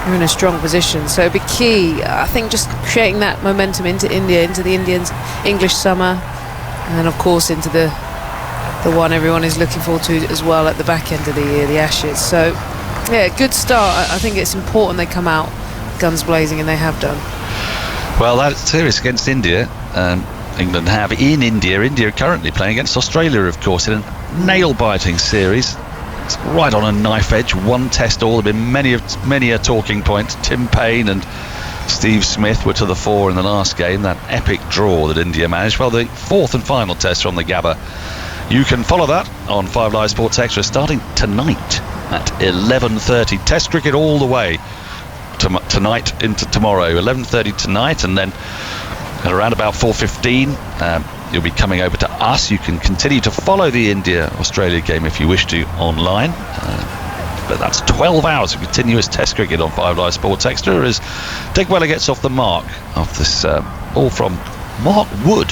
They're in a strong position, so it'd be key, I think, just creating that momentum into India, into the English summer, and of course into the one everyone is looking forward to as well at the back end of the year, the Ashes. So yeah, good start. I think it's important they come out guns blazing, and they have done. Well, that series against India, England have in India currently playing against Australia, of course, in a nail-biting series. It's right on a knife edge, 1 test all. There have been many a talking point. Tim Payne and Steve Smith were to the fore in the last game, that epic draw that India managed. Well, the 4th and final test from the Gabba. You can follow that on 5 Live Sports Extra starting tonight at 11:30. Test cricket all the way tonight into tomorrow. 11:30 tonight, and then around about 4:15 you'll be coming over to us. You can continue to follow the India-Australia game if you wish to online, but that's 12 hours of continuous test cricket on 5 Live Sports Extra as Dick Weller gets off the mark of this ball from Mark Wood,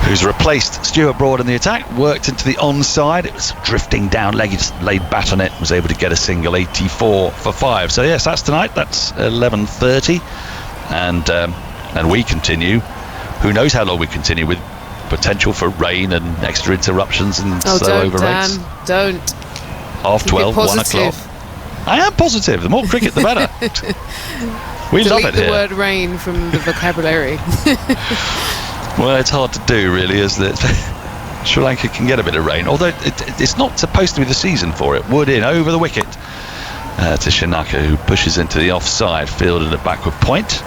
who's replaced Stuart Broad in the attack. Worked into the onside, it was drifting down, laid bat on it, was able to get a single. 84 for 5. So yes, that's tonight, that's 11:30, and we continue. Who knows how long we continue, with potential for rain and extra interruptions and slow over rates. Don't. Half 12, 1 o'clock. I am positive. The more cricket, the better. We love it here. Delete the word rain from the vocabulary. Well, it's hard to do, really, isn't it? Sri Lanka can get a bit of rain, although it's not supposed to be the season for it. Wood in over the wicket to Shanaka, who pushes into the offside, fielded at backward point,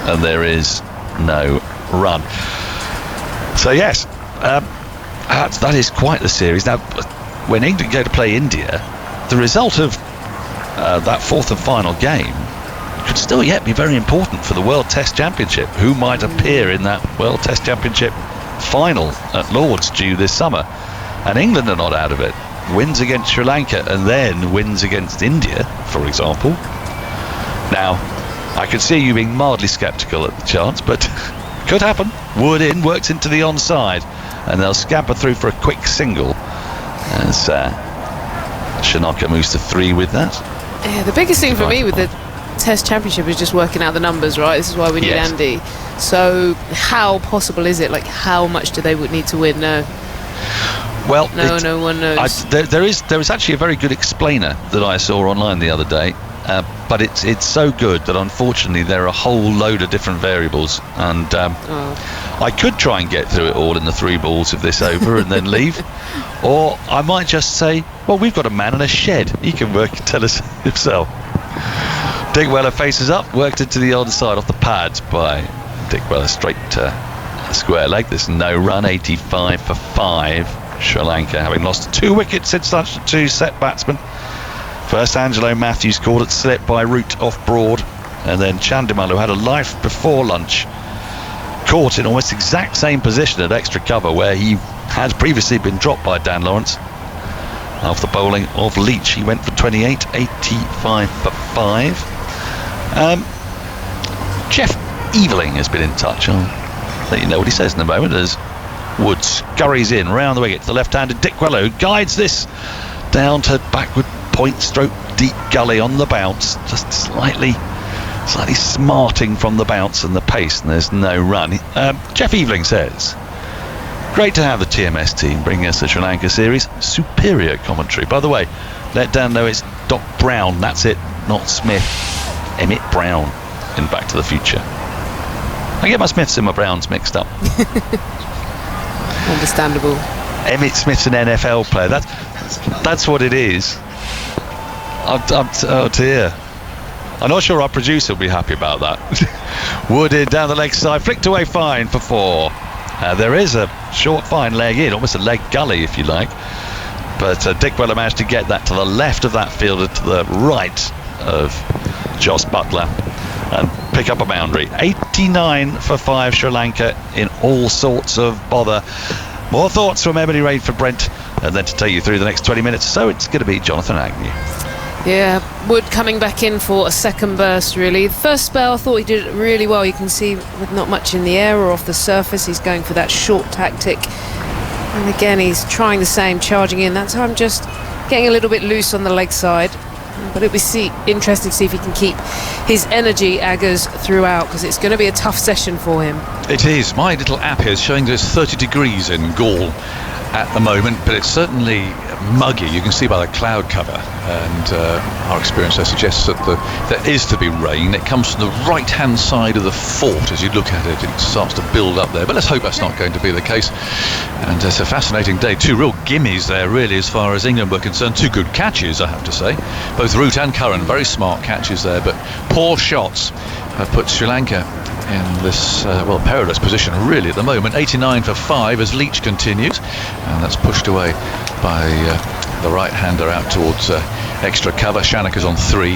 and there is no run. So yes, that is quite the series. Now, when England go to play India, the result of that 4th and final game could still yet be very important for the World Test Championship. Who might appear in that World Test Championship final at Lord's due this summer? And England are not out of it. Wins against Sri Lanka and then wins against India, for example. Now, I could see you being mildly sceptical at the chance, but could happen. Wood in, works into the onside, and they'll scamper through for a quick single as Shanaka moves to 3 with that. Yeah, the biggest thing for me with the Test Championship is just working out the numbers, right? This is why we need Andy. So how possible is it? Like, how much do they would need to win? No. Well, no one knows. There is actually a very good explainer that I saw online the other day. But it's so good that unfortunately there are a whole load of different variables, and I could try and get through it all in the 3 balls of this over and then leave, or I might just say, well, we've got a man in a shed, he can work and tell us himself. Dick Weller faces up, worked it to the onside off the pads by Dick Weller straight to square leg. There's no run, 85 for 5. Sri Lanka having lost 2 wickets since lunch to 2 set batsmen. First Angelo Matthews caught at slip by Root off Broad, and then Chandimal, who had a life before lunch, caught in almost exact same position at extra cover where he had previously been dropped by Dan Lawrence. Off the bowling of Leach, he went for 28, 85 for 5. Jeff Eveling has been in touch. I'll let you know what he says in a moment as Wood scurries in round the wicket to the left-handed Dick Weller, who guides this down to backward point stroke deep gully on the bounce, just slightly smarting from the bounce and the pace, and there's no run. Jeff Eveling says, great to have the TMS team bringing us the Sri Lanka series. Superior commentary. By the way, let Dan know it's Doc Brown, that's it, not Smith. Emmett Brown in Back to the Future. I get my Smiths and my Browns mixed up. Understandable. Emmett Smith's an NFL player. That's what it is. Oh dear. I'm not sure our producer will be happy about that. Wood in down the leg side, flicked away fine for 4. There is a short fine leg in, almost a leg gully if you like. But Dick Weller managed to get that to the left of that fielder, to the right of Jos Buttler, and pick up a boundary. 89 for 5 Sri Lanka in all sorts of bother. More thoughts from Emily Raid for Brent, and then to take you through the next 20 minutes. So it's going to be Jonathan Agnew. Yeah, Wood coming back in for a second burst, really. The first spell, I thought he did it really well. You can see with not much in the air or off the surface, he's going for that short tactic. And again, he's trying the same, charging in. That time just getting a little bit loose on the leg side. But it'll be interesting to see if he can keep his energy, Aggers, throughout, because it's going to be a tough session for him. It is. My little app here is showing there's 30 degrees in Gaul at the moment, but it's certainly muggy. You can see by the cloud cover, and our experience there suggests that there is to be rain. It comes from the right hand side of the fort. As you look at it, it starts to build up there, but let's hope that's not going to be the case. And it's a fascinating day. 2 real gimmies there, really, as far as England were concerned. 2 good catches, I have to say, both Root and Curran, very smart catches there, but poor shots have put Sri Lanka in this perilous position really at the moment. 89 for 5 as Leach continues, and that's pushed away by the right-hander out towards extra cover. Shanaka's on 3,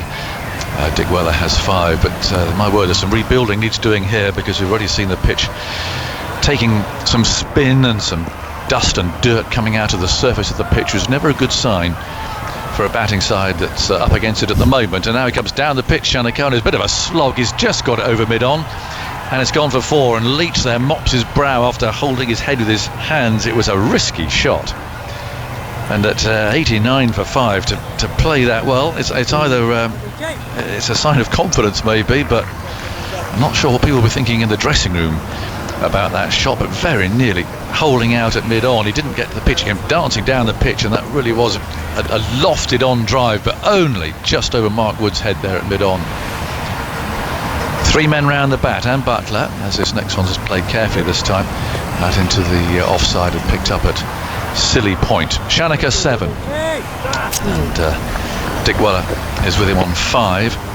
Dick Weller has 5, but my word, there's some rebuilding needs doing here, because we've already seen the pitch taking some spin and some dust and dirt coming out of the surface of the pitch. Was never a good sign for a batting side that's up against it at the moment. And now he comes down the pitch, Shanaka, and it's a bit of a slog. He's just got it over mid-on, and it's gone for 4, and Leach there mops his brow after holding his head with his hands. It was a risky shot, and at 89 for 5 to play that well, it's either it's a sign of confidence maybe, but I'm not sure what people were thinking in the dressing room about that shot, but very nearly holding out at mid-on. He didn't get to the pitch, he came dancing down the pitch, and that really was a lofted on drive, but only just over Mark Wood's head there at mid-on. 3 men round the bat, and Buttler, as this next one has played carefully this time, out into the offside and picked up at Silly Point. Shanaka 7, and Dick Weller is with him on 5.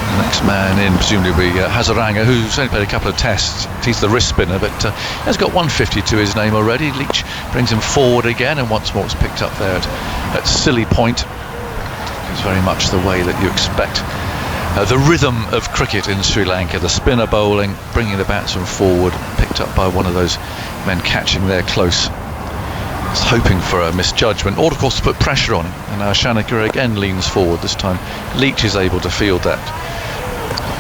The next man in presumably will be Hazaranga, who's only played a couple of tests. He's the wrist spinner, but has got 150 to his name already. Leach brings him forward again, and once more it's picked up there at Silly Point. It's very much the way that you expect the rhythm of cricket in Sri Lanka. The spinner bowling, bringing the batsman forward, picked up by one of those men catching there close. It's hoping for a misjudgment, or of course to put pressure on him. And now Shanaka again leans forward. This time Leach is able to field that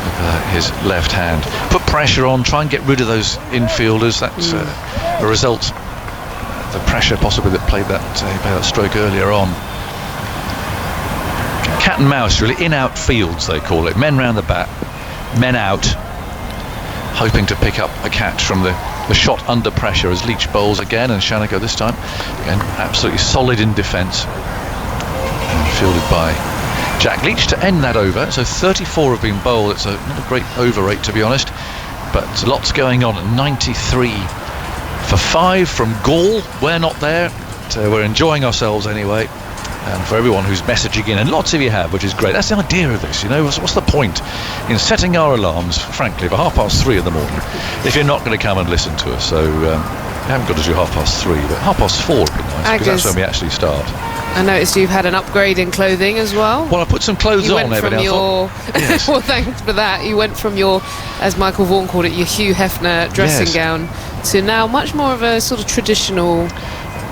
with his left hand. Put pressure on, try and get rid of those infielders. That's a result. The pressure possibly that played that stroke earlier on. Cat and mouse really, in-out fields they call it. Men round the bat, men out, hoping to pick up a catch from the shot under pressure as Leach bowls again, and Shanaka this time again absolutely solid in defence, fielded by Jack Leach to end that over. So 34 have been bowled. It's not a great over rate, to be honest, but lots going on. 93 for 5 from Gaul. We're not there, so we're enjoying ourselves anyway. And for everyone who's messaging in, and lots of you have, which is great. That's the idea of this, you know. What's the point in setting our alarms, frankly, for 3:30 in the morning, if you're not going to come and listen to us? So we haven't got to do 3:30, but 4:30 would be nice, because that's when we actually start. I noticed you've had an upgrade in clothing as well. Well, I put some clothes on there. Yes. Well, thanks for that. You went from your, as Michael Vaughan called it, your Hugh Hefner dressing gown to now much more of a sort of traditional.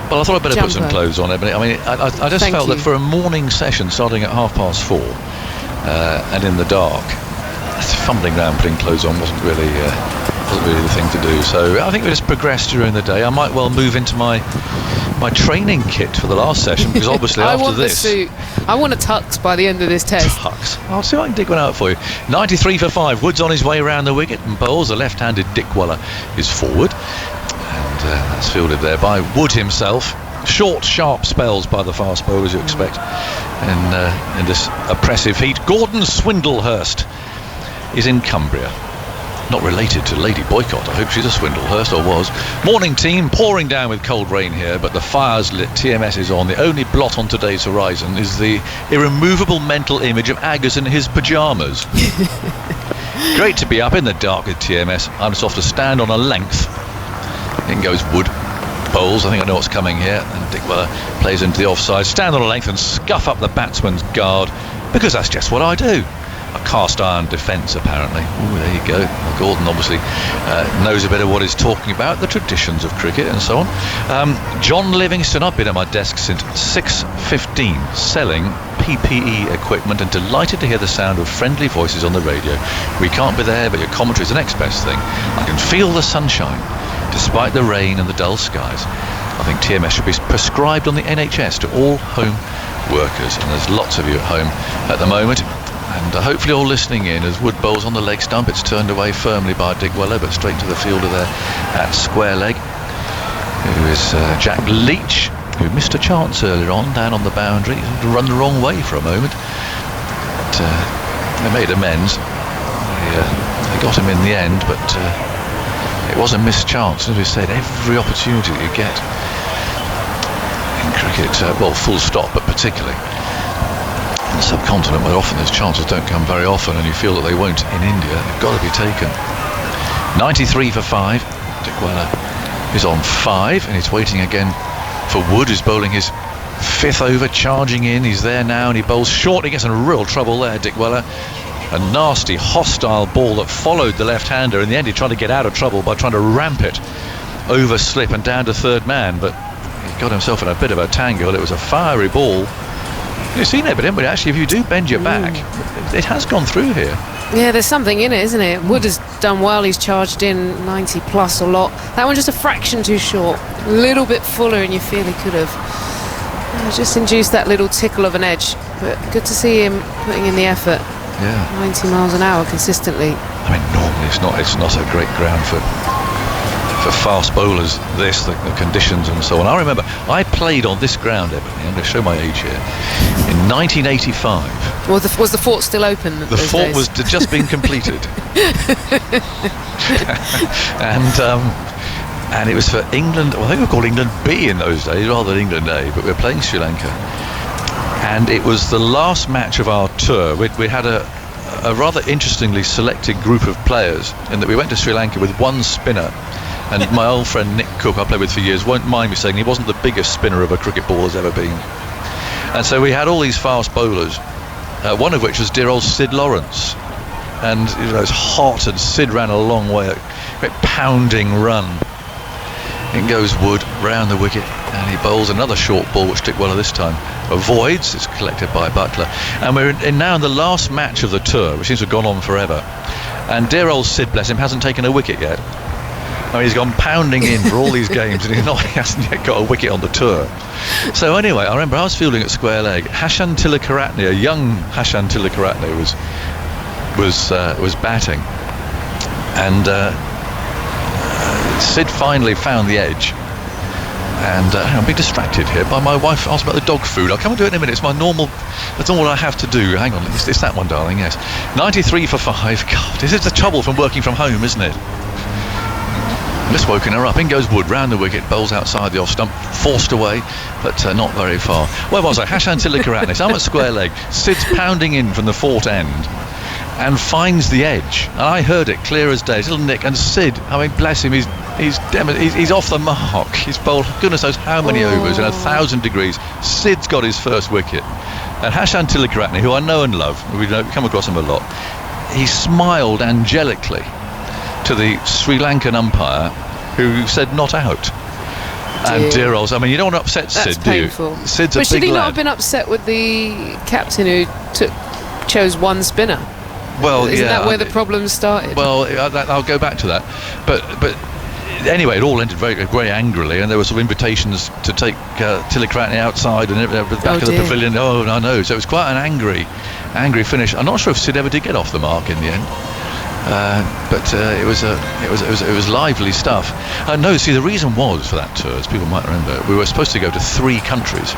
Well, I thought I'd better put some clothes on, Ebony. I mean, I just felt that for a morning session starting at 4:30 and in the dark, fumbling around putting clothes on wasn't really the thing to do. So I think we just progressed during the day. I might well move into my training kit for the last session, because obviously I after want this... the suit. I want a tux by the end of this test. Tux? I'll see if I can dig one out for you. 93 for 5. Wood's on his way around the wicket, and bowls. The left-handed Dick Weller is forward. And that's fielded there by Wood himself. Short, sharp spells by the fast bowlers you expect in this oppressive heat. Gordon Swindlehurst is in Cumbria. Not related to Lady Boycott. I hope she's a Swindlehurst, or was. Morning team, pouring down with cold rain here, but the fire's lit, TMS is on. The only blot on today's horizon is the irremovable mental image of Agus in his pyjamas. Great to be up in the dark with TMS. I'm just off to stand on a length. In goes Wood. Bowls, I think I know what's coming here. And Dick Weller plays into the offside. Stand on a length and scuff up the batsman's guard, because that's just what I do. A cast iron defence, apparently. Ooh, there you go. Well, Gordon obviously knows a bit of what he's talking about, the traditions of cricket and so on. John Livingston, I've been at my desk since 6:15 selling PPE equipment, and delighted to hear the sound of friendly voices on the radio. We can't be there, but your commentary is the next best thing. I can feel the sunshine despite the rain and the dull skies. I think TMS should be prescribed on the NHS to all home workers, and there's lots of you at home at the moment. And hopefully all listening in as Wood bowls on the leg stump. It's turned away firmly by Dick Weller, but straight to the fielder there at square leg, who is Jack Leach, who missed a chance earlier on down on the boundary. He had to run the wrong way for a moment, but they made amends. They got him in the end, but it was a missed chance. As we said, every opportunity that you get in cricket, well, full stop, but particularly in the subcontinent, where often those chances don't come very often, and you feel that they won't in India, they've got to be taken. 93 for 5. Dick Weller is on 5, and he's waiting again for Wood, who's bowling his 5th over, charging in. He's there now, and he bowls short. He gets in real trouble there, Dick Weller. A nasty, hostile ball that followed the left-hander. In the end, he tried to get out of trouble by trying to ramp it over slip and down to third man, but he got himself in a bit of a tangle. It was a fiery ball. You've seen it, but actually, if you do bend your back, it has gone through here. Yeah, there's something in it, isn't it? Wood has done well. He's charged in 90 plus a lot. That one just a fraction too short. A little bit fuller, and you feel he could have just induced that little tickle of an edge. But good to see him putting in the effort. Yeah, 90 miles an hour consistently. I mean, normally it's not a great ground for fast bowlers, the conditions and so on. I remember I played on this ground, Ebony, I'm going to show my age here, in 1985. Well, was the fort still open? The fort was just been completed. and it was for England, well, I think we were called England B in those days rather than England A, but we were playing Sri Lanka. And it was the last match of our tour. We had a rather interestingly selected group of players, in that we went to Sri Lanka with one spinner. And my old friend Nick Cook, I played with for years, won't mind me saying he wasn't the biggest spinner of a cricket ball has ever been. And so we had all these fast bowlers, one of which was dear old Sid Lawrence. And you know, it was hot, and Sid ran a long way, a great pounding run. In goes Wood round the wicket, and he bowls another short ball, which Dick Weller this time avoids. It's collected by Buttler, and we're now in the last match of the tour, which seems to have gone on forever. And dear old Sid, bless him, hasn't taken a wicket yet. I mean, he's gone pounding in for all these games, and he hasn't yet got a wicket on the tour. So anyway, I remember I was fielding at square leg. Hashan Tilakaratne, a young Hashan Tilakaratne, was batting, and Sid finally found the edge. And I'm being distracted here by my wife asking about the dog food. I'll come and do it in a minute. It's my normal, that's all I have to do. Hang on, it's that one, darling, yes. 93 for 5. God, this is the trouble from working from home, isn't it? Just woken her up. In goes Wood, round the wicket, bowls outside the off stump, forced away, but not very far. Where was I? Hashan Tilakaratne. I'm at square leg. Sid's pounding in from the fort end and finds the edge. And I heard it clear as day. Little nick, and Sid, I mean, bless him, he's off the mark. He's bowled goodness knows how many overs in 1,000 degrees. Sid's got his first wicket. And Hashan Tilakaratne, who I know and love, we come across him a lot, he smiled angelically to the Sri Lankan umpire, who said not out. And dear old, I mean, you don't want to upset Sid, painful. do you? Sid's a but big should he lad. not have been upset with the captain who chose one spinner? Well, Isn't yeah, that where the problem started? Well, I'll go back to that. But anyway, it all ended very, very angrily, and there were some invitations to take Tilakaratne outside and at the back of the pavilion. Oh, I know. So it was quite an angry finish. I'm not sure if Sid ever did get off the mark in the end. But it was lively stuff. No, see, the reason was for that tour, as people might remember, we were supposed to go to 3 countries.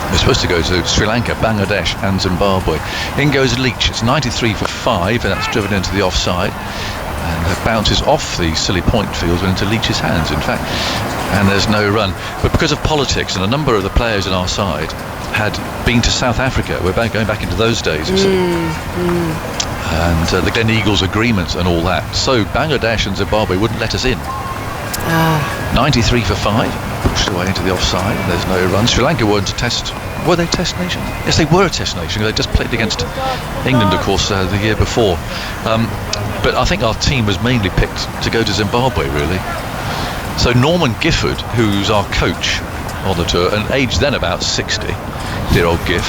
We were supposed to go to Sri Lanka, Bangladesh and Zimbabwe. In goes Leach. It's 93 for 5, and that's driven into the offside. And it bounces off the silly point field and into Leach's hands, in fact. And there's no run. But because of politics, and a number of the players on our side had been to South Africa. We're going back into those days, you see. And the Glen Eagles agreements and all that. So Bangladesh and Zimbabwe wouldn't let us in. 93 for 5. Pushed away into the offside. There's no run. Sri Lanka weren't a test. Were they test nation? Yes, they were a test nation. They just played against England, of course, the year before. But I think our team was mainly picked to go to Zimbabwe, really. So Norman Gifford, who's our coach on the tour, and aged then about 60, dear old Giff,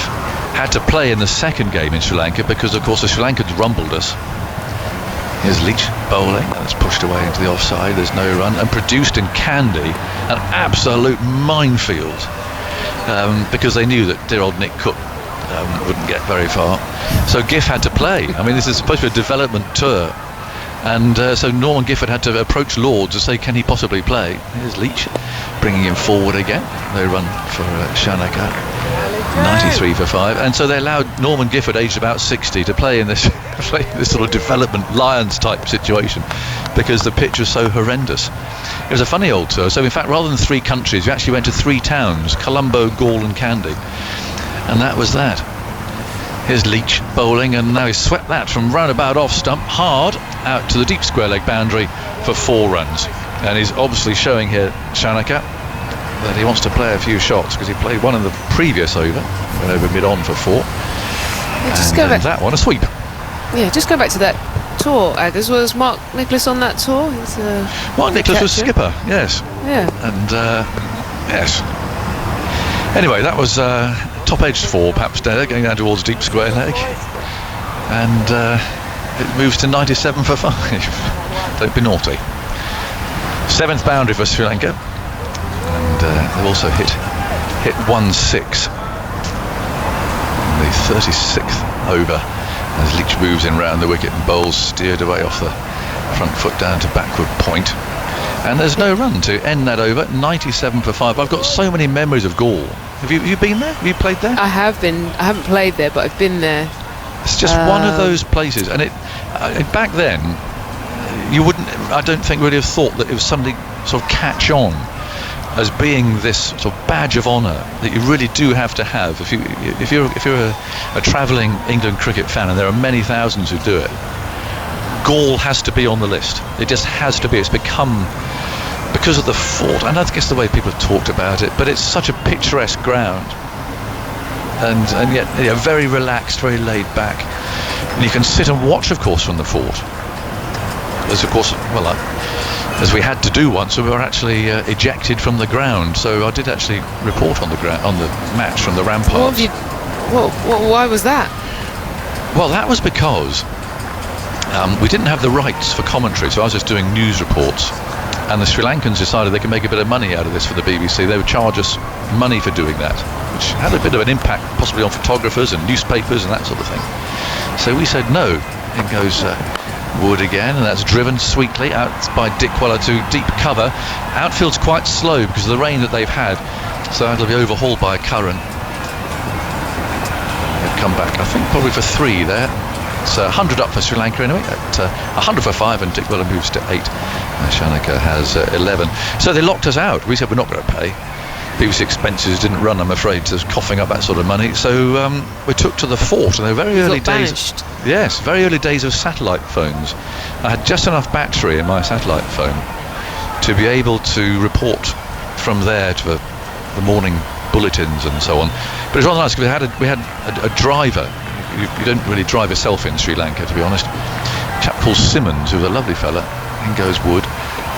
had to play in the second game in Sri Lanka because, of course, the Sri Lankans rumbled us. Here's Leach bowling, and it's pushed away into the offside. There's no run, and produced in Kandy an absolute minefield because they knew that dear old Nick Cook wouldn't get very far. So Giff had to play. I mean, this is supposed to be a development tour, and so Norman Gifford had to approach Lords and say, can he possibly play? Here's Leach bringing him forward again. No run for Shanaka. 93 for 5, and so they allowed Norman Gifford, aged about 60, to play in this sort of development Lions type situation because the pitch was so horrendous. It was a funny old tour. So in fact, rather than 3 countries, we actually went to 3 towns: Colombo, Galle and Kandy, and that was that. Here's Leach bowling, and now he's swept that from roundabout off stump hard out to the deep square leg boundary for 4 runs, and he's obviously showing here, Shanaka, that he wants to play a few shots because he played one in the previous over, went over mid-on for 4, and that one a sweep. Yeah, just go back to that tour, Aggers. Was Mark Nicholas on that tour? Mark Nicholas was skipper, yes. Yeah. And yes. Anyway, that was top edged 4, perhaps there, going down towards deep square leg, and it moves to 97 for 5. Don't be naughty. 7th boundary for Sri Lanka. And they've also hit 1-6 in the 36th over as Leach moves in round the wicket and bowls steered away off the front foot down to backward point. And there's no run to end that over. 97 for 5. I've got so many memories of Galle. Have you been there? Have you played there? I have been. I haven't played there, but I've been there. It's just one of those places, and it back then you wouldn't, I don't think, really have thought that it was something sort of catch on as being this sort of badge of honour that you really do have to have if you're a travelling England cricket fan, and there are many thousands who do it. Galle has to be on the list. It just has to be. It's become, because of the fort, and I guess the way people have talked about it, but it's such a picturesque ground, and yet very relaxed, very laid back, and you can sit and watch, of course, from the fort. As of course, well, as we had to do once, we were actually ejected from the ground. So I did actually report on the match from the ramparts. Why was that? Well, that was because we didn't have the rights for commentary, so I was just doing news reports. And the Sri Lankans decided they could make a bit of money out of this for the BBC. They would charge us money for doing that, which had a bit of an impact possibly on photographers and newspapers and that sort of thing. So we said no. In goes Wood again, and that's driven sweetly out by Dick Weller to deep cover. Outfield's quite slow because of the rain that they've had, so that'll be overhauled by a current. They've come back, I think, probably for 3 there. It's 100 up for Sri Lanka anyway, at 100 for 5, and Dick Weller moves to 8. Shanaka has 11. So they locked us out. We said we're not going to pay. BBC Expenses didn't run, I'm afraid, to coughing up that sort of money. So we took to the fort, and they were very early days. Banished. Yes, very early days of satellite phones. I had just enough battery in my satellite phone to be able to report from there to the morning bulletins and so on. But it was rather nice because we had a driver. You don't really drive yourself in Sri Lanka, to be honest. A chap called Simmons, who was a lovely fella. In goes Wood.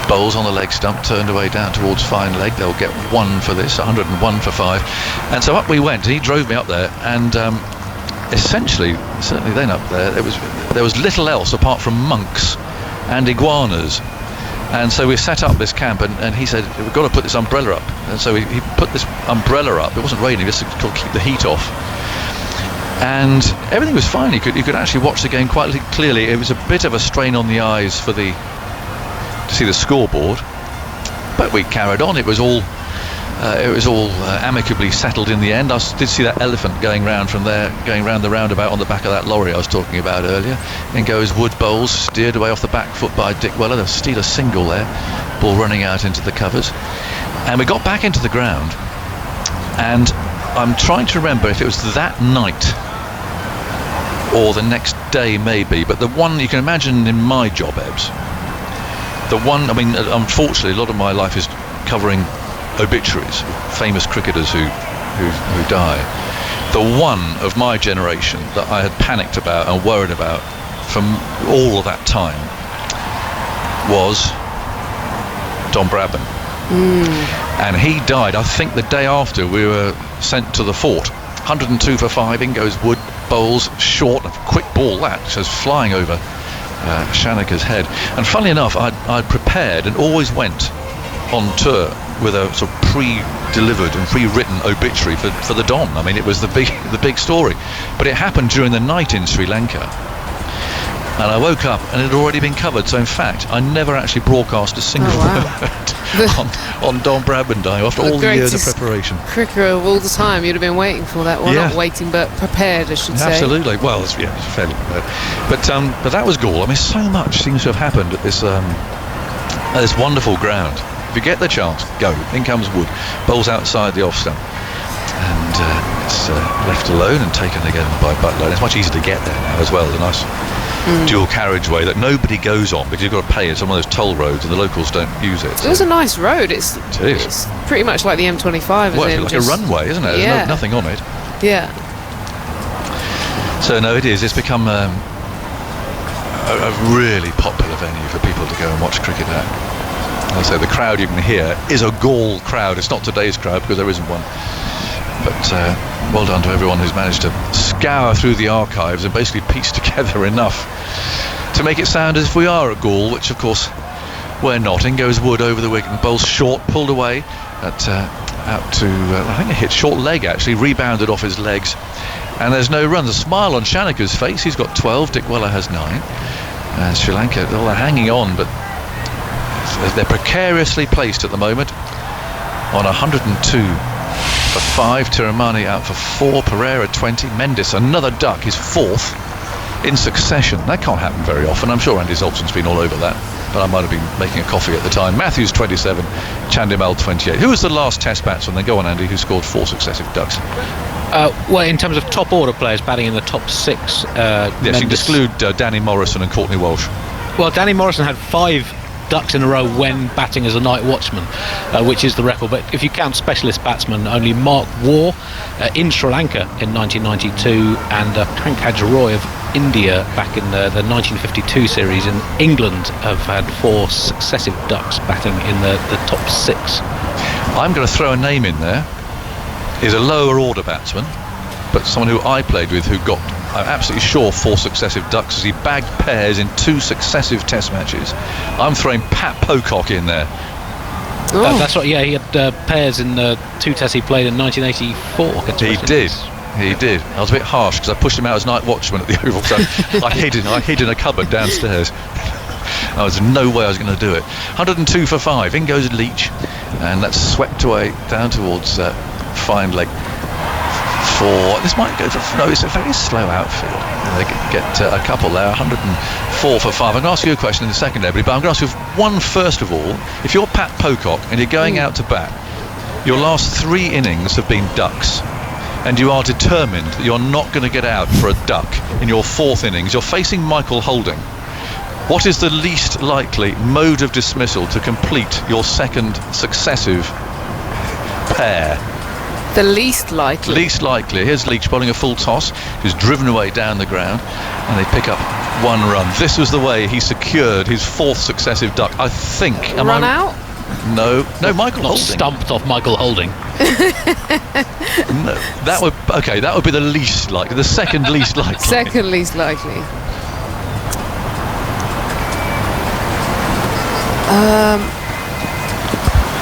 Bowls on the leg stump, turned away down towards fine leg. They'll get 1 for this, 101 for 5. And so up we went. He drove me up there, and essentially, certainly then up there, there was little else apart from monks and iguanas. And so we set up this camp, and he said, we've got to put this umbrella up. And so he put this umbrella up. It wasn't raining, just to keep the heat off. And everything was fine. You could actually watch the game quite clearly. It was a bit of a strain on the eyes to see the scoreboard, but we carried on. It was all amicably settled in the end. I did see that elephant going round from there, going round the roundabout on the back of that lorry I was talking about earlier. In goes Wood Bowls, steered away off the back foot by Dick Weller. The Steeler single there, ball running out into the covers, and we got back into the ground. And I'm trying to remember if it was that night or the next day maybe, but the one you can imagine in my job, Ebbs, unfortunately a lot of my life is covering obituaries, famous cricketers who die. The one of my generation that I had panicked about and worried about from all of that time was Don Bradman. And he died, I think, the day after we were sent to the fort. 102 for 5, in goes Wood Bowls, short, a quick ball that goes flying over Shanaka's head. And funnily enough, I'd prepared and always went on tour with a sort of pre-delivered and pre-written obituary for the Don. I mean, it was the big story. But it happened during the night in Sri Lanka. And I woke up and it had already been covered. So in fact, I never actually broadcast a single word on Don Bradman dying after all the years of preparation. Cricketer of all the time, you'd have been waiting for that. Well, not waiting, but prepared, I should say. Absolutely. Well, it's fairly prepared. But that was Gaul. I mean, so much seems to have happened at this wonderful ground. If you get the chance, go. In comes Wood. Bowls outside the off stump. And it's left alone and taken again by Butler. And it's much easier to get there now as well. The nice dual carriageway that nobody goes on because you've got to pay. It's on one of those toll roads and the locals don't use it. It was a nice road. It's pretty much like the M25. Well, it's like a runway, isn't it? There's nothing on it. Yeah. So no, it is. It's become a really popular venue for people to go and watch cricket at. I say the crowd you can hear is a Gaul crowd. It's not today's crowd because there isn't one. But well done to everyone who's managed to scour through the archives and basically piece together enough to make it sound as if we are at Gaul, which of course we're not. In goes Wood over the wicket and bowls short, pulled away out to I think it hit short leg actually, rebounded off his legs, and there's no run. The smile on Shanaka's face. He's got 12. Dick Weller has 9. Sri Lanka, well, they're hanging on, but they're precariously placed at the moment on 102 for 5. Tiramani out for 4. Pereira 20. Mendes, another duck, his 4th in succession. That can't happen very often. I'm sure Andy Zoltan's been all over that, but I might have been making a coffee at the time. Matthews 27, Chandimal 28. Who was the last Test batsman? Then go on, Andy, who scored 4 successive ducks? Well, in terms of top order players batting in the top 6, yes, you can exclude Danny Morrison and Courtney Walsh. Well, Danny Morrison had 5 ducks in a row when batting as a night watchman, which is the record. But if you count specialist batsmen, only Mark Waugh in Sri Lanka in 1992 and Pankaj Roy of India back in the 1952 series in England have had 4 successive ducks batting in the top 6. I'm going to throw a name in there. He's a lower order batsman, but someone who I played with who got, I'm absolutely sure, 4 successive ducks as he bagged pairs in 2 successive Test matches. I'm throwing Pat Pocock in there. That's right, yeah, he had pairs in 2 Tests he played in 1984. He did. I was a bit harsh because I pushed him out as night watchman at the Oval, so I hid in a cupboard downstairs. I was in no way I was going to do it. 102 for 5. In goes Leach, and that's swept away down towards fine leg. This might go for... No, it's a very slow outfield. They get a couple there. 104 4 for 5. I'm going to ask you a question in a second, everybody, but I'm going to ask you one first of all. If you're Pat Pocock and you're going out to bat, your last 3 innings have been ducks, and you are determined that you're not going to get out for a duck in your 4th innings. You're facing Michael Holding. What is the least likely mode of dismissal to complete your 2nd successive pair? The least likely. Least likely. Here's Leach bowling a full toss, who's driven away down the ground, and they pick up 1 run. This was the way he secured his 4th successive duck, I think. Run out? No, Michael Holding. Stumped off Michael Holding. No, that would be the least likely, the 2nd least likely. 2nd least likely.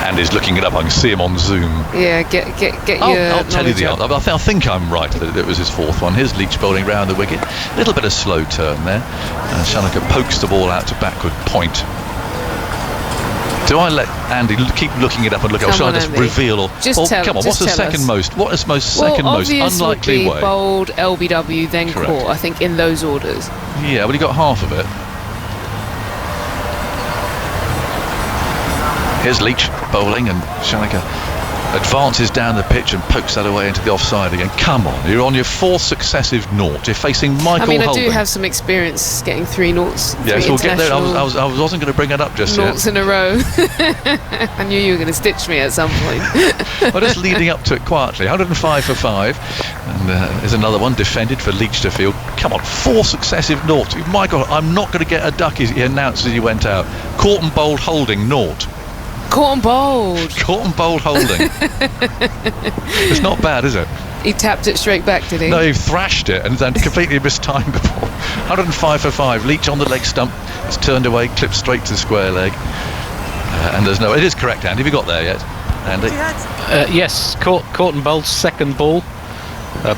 Andy's looking it up. I can see him on Zoom. Yeah, get your. I'll tell you the answer. I think I'm right that it was his 4th one. Here's Leach bowling round the wicket. A little bit of slow turn there. Sri Lanka pokes the ball out to backward point. Do I let Andy keep looking it up and look at it? Or shall I just reveal? Or just tell, come on, just what's the second most? What is second most unlikely way? Bowled, LBW, then caught. I think in those orders. Yeah, well, he got half of it. Here's Leach bowling, and Sri Lanka advances down the pitch and pokes that away into the offside again. Come on, you're on your 4th successive naught. You're facing Michael Holding. I do have some experience getting 3 noughts. Yes, we'll get there. I wasn't going to bring it up just yet. Noughts in a row. I knew you were going to stitch me at some point. Well, just leading up to it quietly. 105 for 5. And there's another one defended for Leach to field. Come on, 4 successive noughts. Michael, I'm not going to get a duck, he announced as he went out. Caught and bowled Holding, naught. Caught and bowled. Caught and bowled Holding. It's not bad, is it? He tapped it straight back, did he? No, he thrashed it and then completely mistimed the ball. 105 for 5. Leach on the leg stump. It's turned away, clipped straight to the square leg. And there's no... It is correct, Andy. Have you got there yet, Andy? Yes, caught and bowled 2nd ball,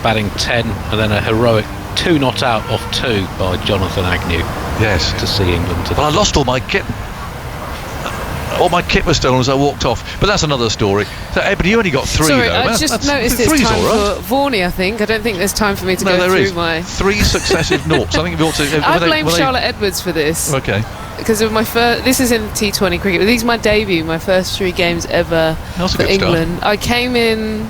batting 10, and then a heroic 2 not out off 2 by Jonathan Agnew. Yes. To see England today. Well, I lost all my kit. All my kit was stolen as I walked off, but that's another story. So, but you only got 3. Sorry, though. I just noticed it's time for Vorney. I think. I don't think there's time for me to go through my 3 successive noughts. I think you ought to. I blame Charlotte Edwards for this. Okay. Because of my first. This is in T20 cricket. But these are my debut, my first 3 games ever for England. Start. I came in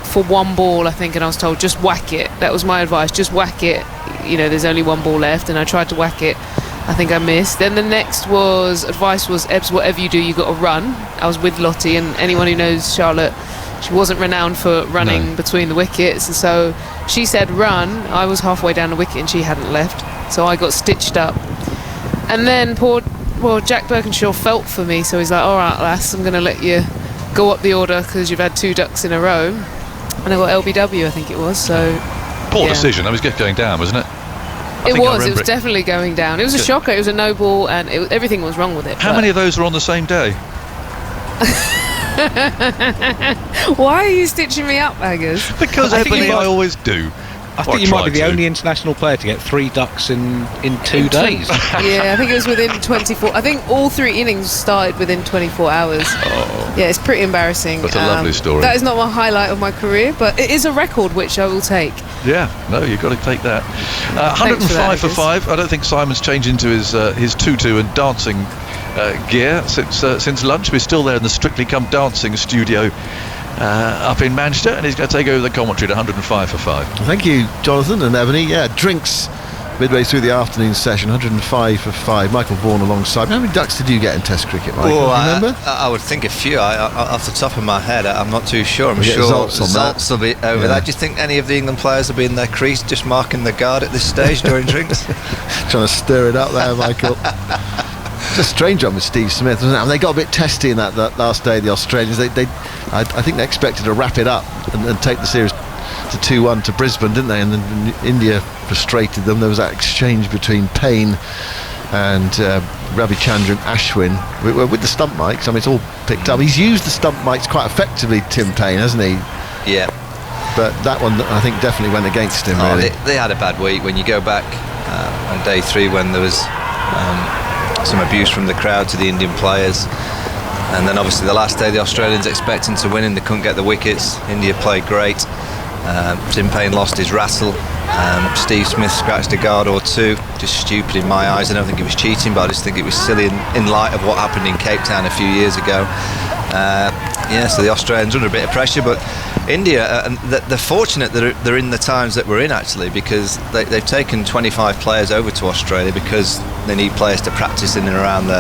for 1 ball, I think, and I was told just whack it. That was my advice. Just whack it. There's only 1 ball left, and I tried to whack it. I think I missed. Then the next advice was, Ebbs, whatever you do, you got to run. I was with Lottie, and anyone who knows Charlotte, she wasn't renowned for running between the wickets, and so she said run. I was halfway down the wicket and she hadn't left, so I got stitched up. And then Jack Birkinshaw felt for me, so he's like, all right lass, I'm going to let you go up the order because you've had 2 ducks in a row. And I got LBW, I think it was. So poor decision. That was going down, wasn't it? It was definitely going down. It was a shocker. It was a no ball, and everything was wrong with it. How many of those were on the same day? Why are you stitching me up, Aggers? Because I always do. I think you might be the only international player to get 3 ducks in 2 days. Yeah, I think it was within 24. I think all 3 innings started within 24 hours. Oh. Yeah, it's pretty embarrassing. That's a lovely story. That is not my highlight of my career, but it is a record which I will take. Yeah, no, you've got to take that. 105 for 5. I don't think Simon's changed into his 2-2 and dancing gear since lunch. We're still there in the Strictly Come Dancing studio up in Manchester, and he's going to take over the commentary at 105 for 5. Thank you, Jonathan and Ebony. Yeah, drinks midway through the afternoon session, 105 for 5. Michael Vaughan alongside. How many ducks did you get in Test cricket, Michael? Oh, remember? I would think a few. Off the top of my head, I'm not too sure. I'm sure Zoltz will be over that. Do you think any of the England players will be in their crease just marking the guard at this stage during drinks? Trying to stir it up there, Michael. It's a strange one with Steve Smith, wasn't it? I mean, they got a bit testy in that last day, the Australians. I think they expected to wrap it up and take the series to 2-1 to Brisbane, didn't they? And then India frustrated them. There was that exchange between Payne and Ravichandran Ashwin with the stump mics. I mean, it's all picked up. He's used the stump mics quite effectively, Tim Payne, hasn't he? Yeah. But that one, I think, definitely went against him, really. They had a bad week. When you go back on day 3 when there was some abuse from the crowd to the Indian players, and then obviously the last day the Australians expecting to win and they couldn't get the wickets. India played great. Tim Payne lost his rattle Steve Smith scratched a guard or two, just stupid in my eyes. I don't think it was cheating, but I just think it was silly in light of what happened in Cape Town a few years ago. So the Australians are under a bit of pressure, but India, they're fortunate that they're in the times that we're in, actually, because they've taken 25 players over to Australia because they need players to practice in and around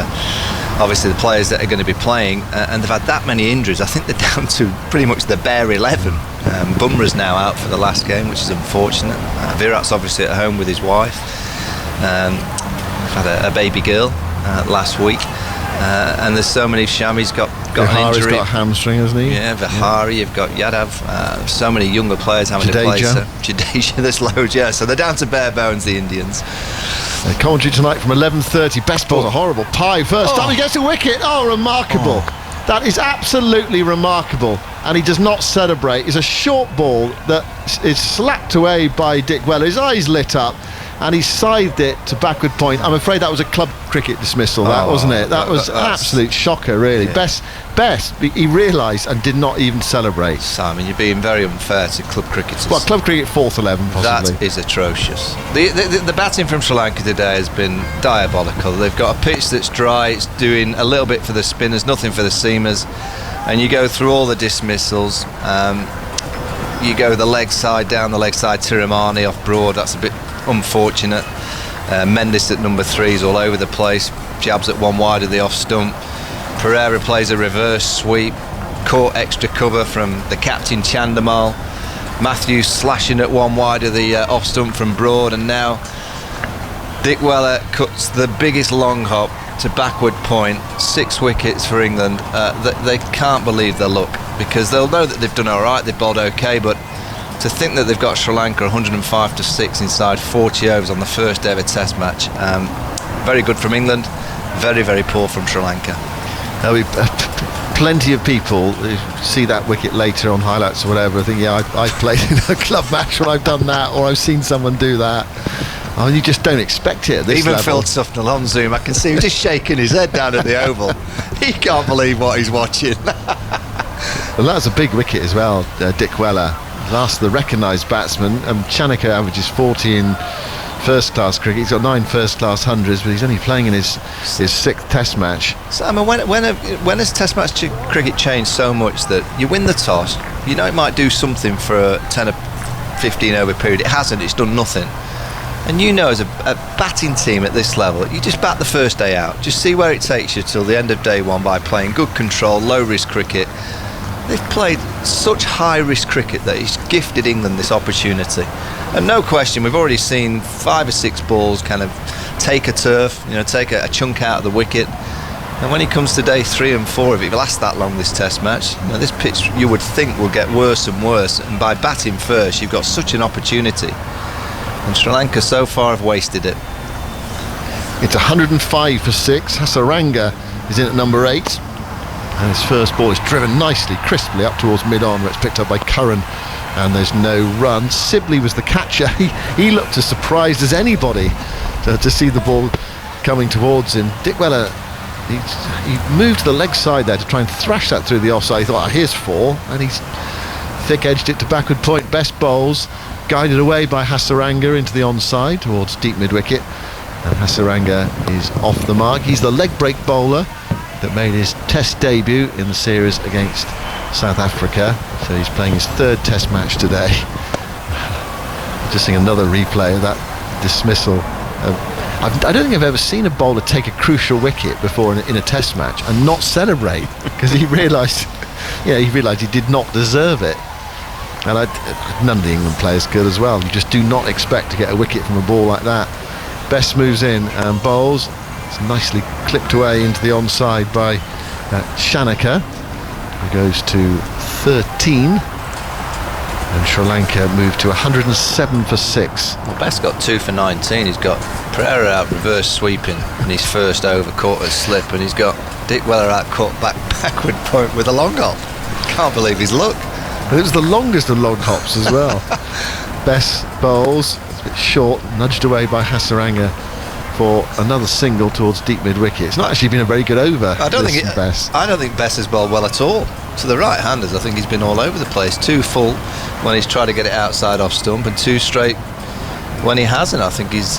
obviously the players that are going to be playing, and they've had that many injuries. I think they're down to pretty much the bare 11. Bumrah's now out for the last game, which is unfortunate. Virat's obviously at home with his wife. Had a baby girl last week. And there's so many. Shami's got an injury. Got a hamstring, hasn't he? Yeah, Vihari, you've got Yadav. So many younger players having to play. Jadeja, there's loads, yeah. So they're down to bare bones, the Indians. Commentary tonight from 11:30. Best ball's a horrible pie. First time he gets a wicket. Oh, remarkable. That is absolutely remarkable. And he does not celebrate. It's a short ball that is slapped away by Dick Weller. His eyes lit up, and he scythed it to backward point. I'm afraid that was a club cricket dismissal, wasn't it? That was an absolute shocker, really. Yeah. Best, he realised and did not even celebrate. Simon, you're being very unfair to club cricketers. Well, club cricket, fourth 11, possibly. That is atrocious. The batting from Sri Lanka today has been diabolical. They've got a pitch that's dry, it's doing a little bit for the spinners, nothing for the seamers. And you go through all the dismissals. You go the leg side, down the leg side, Tiramani off Broad, that's a bit unfortunate. Mendes at number 3 is all over the place, jabs at one wide of the off stump. Pereira plays a reverse sweep, caught extra cover from the captain Chandamal. Matthews slashing at one wide of the off stump from Broad, and now Dick Weller cuts the biggest long hop to backward point. 6 wickets for England. They can't believe their luck, because they'll know that they've done alright, they've bowled okay, but to think that they've got Sri Lanka 105 to 6 inside 40 overs on the first ever test match. Very good from England, very, very poor from Sri Lanka. Plenty of people who see that wicket later on highlights or whatever think, I've played in a club match when I've done that, or I've seen someone do that. Oh, you just don't expect it at this level. Even Phil Tufnell on Zoom, I can see him just shaking his head down at the oval. He can't believe what he's watching. Well, that's a big wicket as well, Dick Weller. Last of the recognised batsman. Chanaka averages 40 in first-class cricket. He's got 9 first-class hundreds, but he's only playing in his 6th Test match. Simon, when has Test match cricket changed so much that you win the toss, you know it might do something for a 10 or 15 over period. It hasn't. It's done nothing. And you know, as a batting team at this level, you just bat the first day out. Just see where it takes you till the end of day one by playing good control, low-risk cricket. They've played such high-risk cricket that it's gifted England this opportunity. And no question, we've already seen 5 or 6 balls kind of take a turf, take a chunk out of the wicket. And when it comes to day 3 and 4, if it lasts that long, this Test match, this pitch you would think will get worse and worse. And by batting first, you've got such an opportunity. And Sri Lanka so far have wasted it. It's 105 for 6. Hasaranga is in at number 8. And his first ball is driven nicely, crisply up towards mid-on, where it's picked up by Curran, and there's no run. Sibley was the catcher. He looked as surprised as anybody to see the ball coming towards him. Dick Weller, he moved to the leg side there to try and thrash that through the offside. He thought, here's 4, and he's thick-edged it to backward point. Best bowls, guided away by Hasaranga into the onside towards deep mid-wicket. And Hasaranga is off the mark. He's the leg break bowler that made his Test debut in the series against South Africa. So he's playing his 3rd Test match today. Just seeing another replay of that dismissal. I don't think I've ever seen a bowler take a crucial wicket before in a Test match and not celebrate, because he realised he did not deserve it. And none of the England players could as well. You just do not expect to get a wicket from a ball like that. Best moves in and bowls. It's nicely clipped away into the onside by Chanaka, who goes to 13. And Sri Lanka moved to 107 for 6. Well, Best got 2 for 19. He's got Pereira out reverse sweeping in his first over, caught a slip, and he's got Dick Weller out caught backward point with a long hop. Can't believe his luck. And it was the longest of long hops as well. Best bowls, it's a bit short, nudged away by Hasaranga for another single towards deep mid-wicket. It's not actually been a very good over. I don't think Best has bowled well at all. To the right-handers, I think he's been all over the place. 2 full when he's tried to get it outside off stump, and 2 straight when he hasn't, I think he's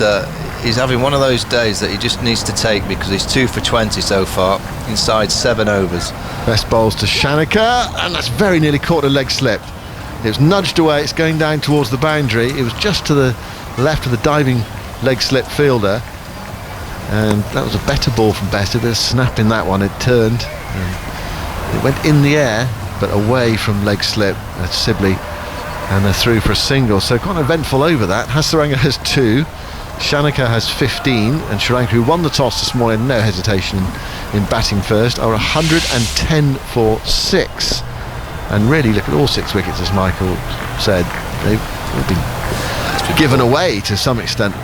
having one of those days that he just needs to take, because he's 2 for 20 so far, inside 7 overs. Best bowls to Shanaka, and that's very nearly caught a leg slip. It was nudged away, it's going down towards the boundary. It was just to the left of the diving leg slip fielder, and that was a better ball from Best. A bit of snap in that one. It turned, and it went in the air but away from leg slip at Sibley, and they're through for a single. So quite eventful over that. Hasaranga has 2, Shanaka has 15, and Sri Lanka, who won the toss this morning, no hesitation in batting first, are 110 for 6. And really, look at all 6 wickets, as Michael said. They've been given away to some extent.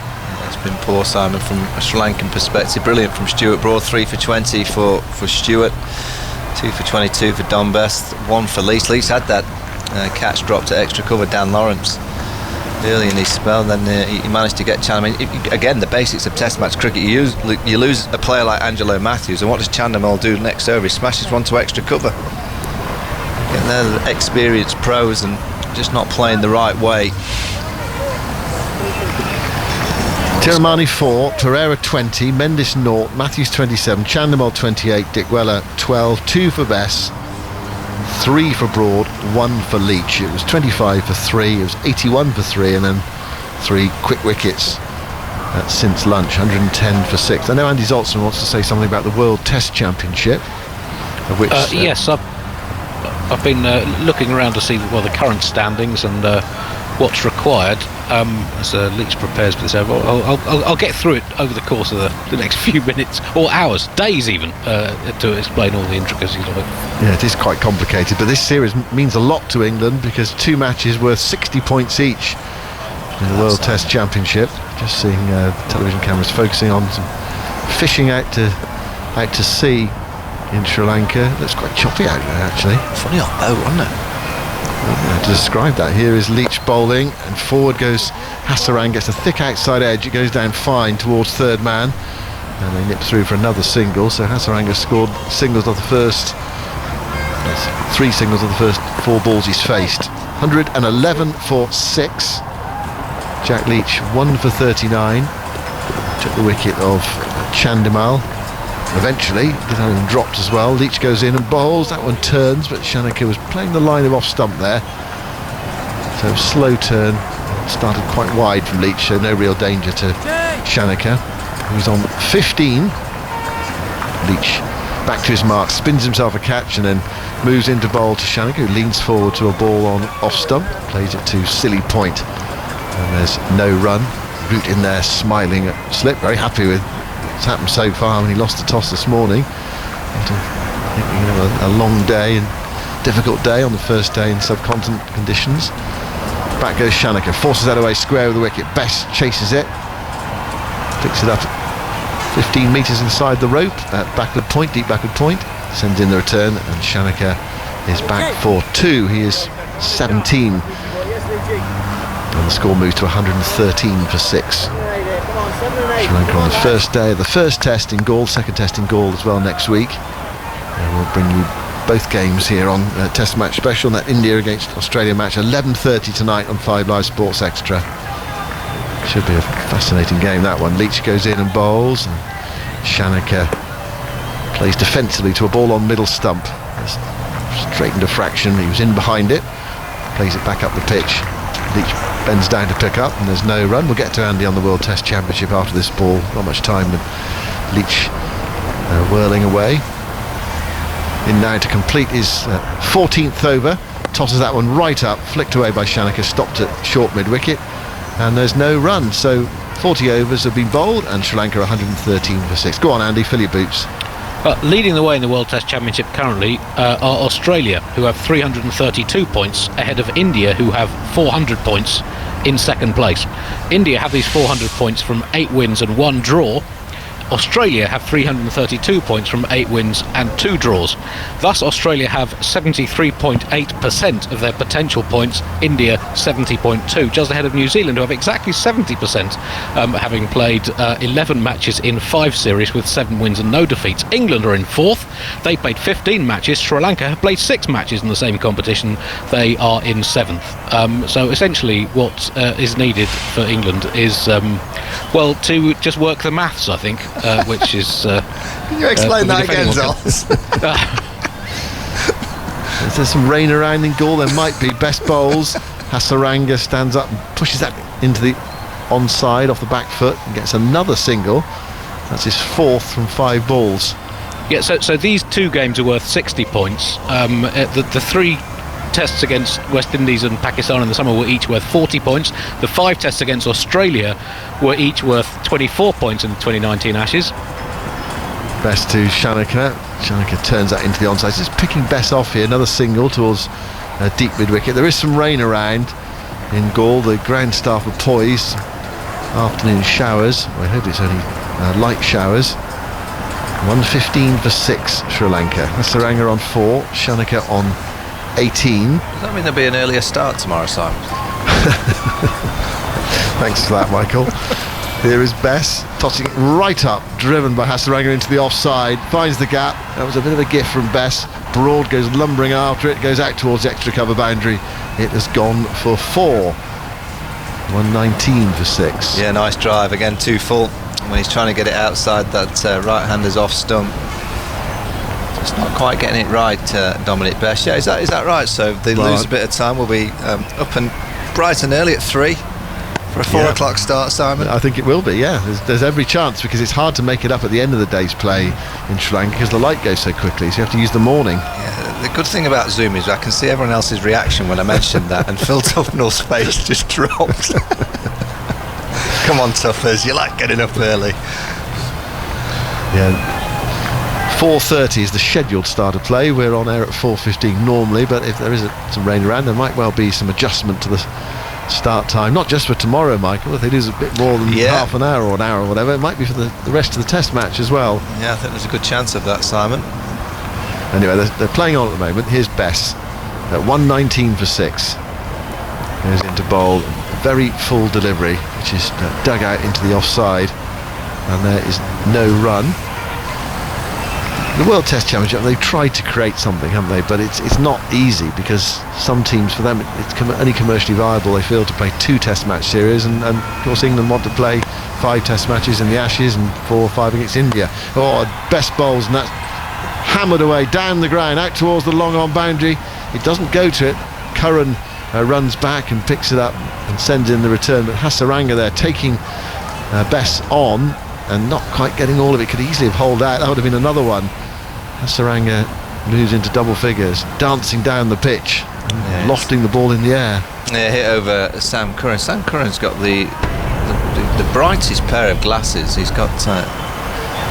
It's been poor, Simon, from a Sri Lankan perspective. Brilliant from Stuart Broad, 3 for 20 for Stuart, 2 for 22 for Don Best, 1 for Leach. Leach had that catch dropped to extra cover, Dan Lawrence, early in his spell, and then he managed to get Chandimal. I mean, again, the basics of Test match cricket, you lose a player like Angelo Matthews, and what does Chandimal do next over? He smashes one to extra cover. And they're the experienced pros and just not playing the right way. Tiramani 4, Pereira 20, Mendes 0, Matthews 27, Chandimal 28, Dickwella 12, 2 for Bess, 3 for Broad, 1 for Leach. It was 25 for 3, it was 81 for 3, and then 3 quick wickets since lunch, 110 for 6. I know Andy Zoltzman wants to say something about the World Test Championship, of which... yes, I've been looking around to see the current standings and what's required as Leach prepares for this over. I'll get through it over the course of the next few minutes, or hours, days even, to explain all the intricacies of it. Yeah, it is quite complicated, but this series means a lot to England, because 2 matches worth 60 points each in the World Test Championship. Just seeing television cameras focusing on some fishing out to sea in Sri Lanka. Looks quite choppy out there, actually. Funny old boat, wasn't it? To describe that, here is Leach bowling, and forward goes Hasaranga, gets a thick outside edge, it goes down fine towards third man, and they nip through for another single. So Hasaranga scored singles of the first 3 singles of the first 4 balls he's faced. 111 for 6. Jack Leach 1 for 39, took the wicket of Chandimal. Eventually, the dropped as well. Leach goes in and bowls. That one turns, but Shanaka was playing the line of off stump there. So slow turn. Started quite wide from Leach, so no real danger to Shanaka, who's on 15. Leach back to his mark, spins himself a catch, and then moves into bowl to Shanaka, who leans forward to a ball on off stump, plays it to Silly Point, and there's no run. Root in there, smiling at slip, very happy with what's happened so far when he lost the toss this morning. A long day and difficult day on the first day in subcontinent conditions. Back goes Shanaka, forces that away square with the wicket. Best chases it, picks it up 15 metres inside the rope at backward point, deep backward point, sends in the return, and Shanaka is back for 2. He is 17, and the score moves to 113 for 6. Sri Lanka on the first day of the first test in Gaul, second test in Gaul as well next week. And we'll bring you both games here on Test Match Special, that India against Australia match, 11:30 tonight on 5 Live Sports Extra. Should be a fascinating game, that one. Leach goes in and bowls, and Shanaka plays defensively to a ball on middle stump. Straightened a fraction, he was in behind it, plays it back up the pitch. Leach bends down to pick up, and there's no run. We'll get to Andy on the World Test Championship after this ball. Not much time with Leach whirling away. In now to complete his 14th over. Tosses that one right up, flicked away by Shanaka, stopped at short mid-wicket, and there's no run. So 40 overs have been bowled, and Sri Lanka 113 for 6. Go on, Andy, fill your boots. Leading the way in the World Test Championship currently are Australia, who have 332 points, ahead of India, who have 400 points in second place. India have these 400 points from 8 wins and 1 draw, Australia have 332 points from 8 wins and 2 draws. Thus, Australia have 73.8% of their potential points, India 70.2, just ahead of New Zealand, who have exactly 70%, having played 11 matches in 5 series with 7 wins and no defeats. England are in 4th. They played 15 matches. Sri Lanka have played 6 matches in the same competition. They are in 7th. So essentially what is needed for England is, to just work the maths, I think, which is... Can you explain that again, Zolz? There's some rain around in goal. There might be. Best bowls. Hasaranga stands up and pushes that into the onside off the back foot and gets another single. That's his 4th from 5 balls. Yeah, so these 2 games are worth 60 points. The 3 tests against West Indies and Pakistan in the summer were each worth 40 points. The 5 tests against Australia were each worth 24 points in the 2019 Ashes. Best to Shanaka. Shanaka turns that into the onside. Just picking Bess off here. Another single towards deep mid-wicket. There is some rain around in Gaul. The ground staff are poised. Afternoon showers. I hope it's only light showers. 115 for 6, Sri Lanka. Hasaranga on 4. Shanaka on 18. Does that mean there'll be an earlier start tomorrow, Simon? Thanks for that, Michael. Here is Bess, tossing it right up, driven by Hasaranga into the offside, finds the gap. That was a bit of a gift from Bess. Broad goes lumbering after it, goes out towards the extra cover boundary. It has gone for 4. 119 for 6. Yeah, nice drive. Again, too full. When he's trying to get it outside that right-hander's off stump. Just not quite getting it right, Dominic Bess. Yeah, is that right? So they lose a bit of time. We'll be up and bright and early at 3 for a 4 o'clock start, Simon. I think it will be, yeah. There's every chance, because it's hard to make it up at the end of the day's play in Sri Lanka because the light goes so quickly, so you have to use the morning. Yeah, the good thing about Zoom is I can see everyone else's reaction when I mentioned that, and Phil Tufnell's face just dropped. Come on, Tuffers, you like getting up early. Yeah. 4:30 is the scheduled start of play. We're on air at 4:15 normally, but if there is some rain around, there might well be some adjustment to the start time. Not just for tomorrow, Michael. If they lose a bit more than half an hour or an hour or whatever, it might be for the rest of the Test match as well. Yeah, I think there's a good chance of that, Simon. Anyway, they're playing on at the moment. Here's Bess at 119 for 6. Goes into bowl. Very full delivery, which is dug out into the offside, and there is no run. The World Test Championship, they've tried to create something, haven't they? But it's not easy, because some teams, for them, it's only commercially viable, they feel, to play 2 Test match series, and of course England want to play 5 Test matches in the Ashes and 4 or 5 against India. Best bowls, and that's hammered away down the ground out towards the long on boundary. It doesn't go to it. Curran runs back and picks it up and sends in the return, but Hasaranga there taking Bess on and not quite getting all of it. Could easily have holed out. That would have been another one. Hasaranga moves into double figures, dancing down the pitch and lofting the ball in the air. Yeah, hit over Sam Curran. Sam Curran's got the brightest pair of glasses. He's got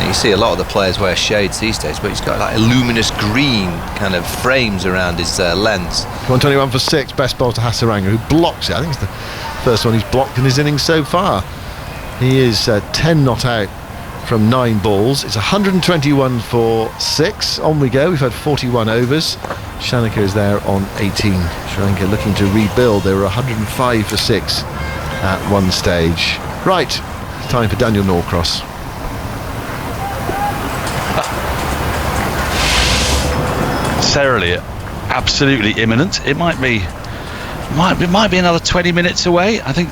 you see a lot of the players wear shades these days, but he's got like a luminous green kind of frames around his lens. 121 for 6, best ball to Hasaranga, who blocks it. I think it's the first one he's blocked in his innings so far. He is 10 not out from 9 balls. It's 121 for 6. On we go. We've had 41 overs. Shanaka is there on 18. Sri Lanka looking to rebuild. They were 105 for 6 at one stage. Right, time for Daniel Norcross. Necessarily absolutely imminent. It might be another 20 minutes away. I think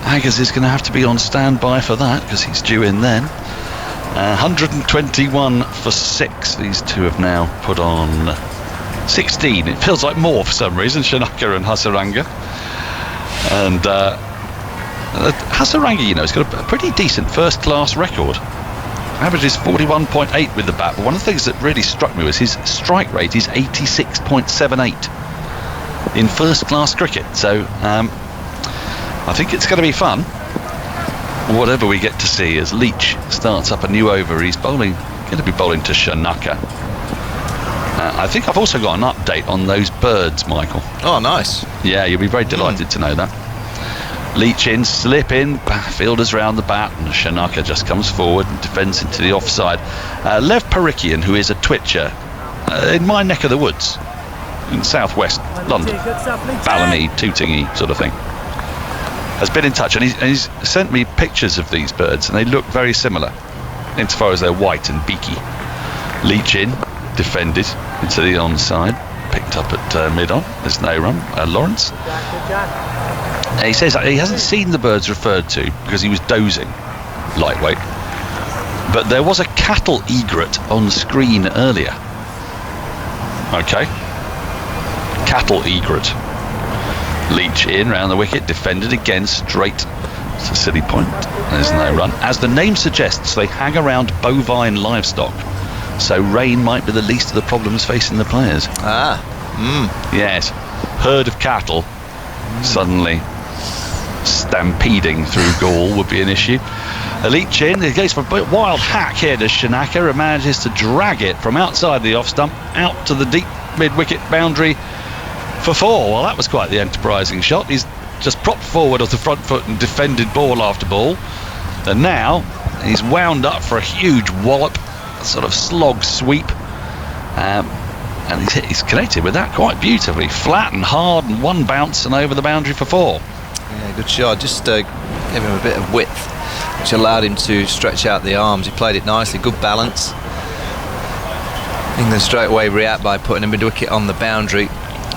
Aggers is going to have to be on standby for that, because he's due in then. 121 for 6. These two have now put on 16. It feels like more for some reason, Shanaka and Hasaranga. And Hasaranga, has got a pretty decent first-class record. Average is 41.8 with the bat, but one of the things that really struck me was his strike rate is 86.78 in first-class cricket. So I think it's going to be fun, whatever we get to see, as Leach starts up a new over. He's going to be bowling to Shanaka. I think I've also got an update on those birds, Michael. Oh, nice. Yeah, you'll be very delighted to know that. Leach in, slip in, fielders round the bat, and Shanaka just comes forward and defends into the offside. Lev Parikian, who is a twitcher in my neck of the woods, in southwest London, Ballamy, Tootingy sort of thing, has been in touch, and he's sent me pictures of these birds, and they look very similar insofar as they're white and beaky. Leach in, defended into the onside, picked up at mid-on. There's no run. Lawrence. He says he hasn't seen the birds referred to because he was dozing, lightweight. But there was a cattle egret on screen earlier. Okay. Cattle egret. Leach in round the wicket, defended again straight. It's a silly point. There's no run. As the name suggests, they hang around bovine livestock, so rain might be the least of the problems facing the players. Yes, herd of cattle suddenly stampeding through Gaul would be an issue. Leach in, he goes for a wild hack here to Shanaka and manages to drag it from outside the off stump out to the deep mid-wicket boundary for 4. Well, that was quite the enterprising shot. He's just propped forward off the front foot and defended ball after ball, and now he's wound up for a huge wallop, a sort of slog sweep, and he's connected with that quite beautifully, flat and hard, and one bounce and over the boundary for 4. Yeah, good shot. Just gave him a bit of width, which allowed him to stretch out the arms. He played it nicely, good balance. England straight away react by putting a mid-wicket on the boundary.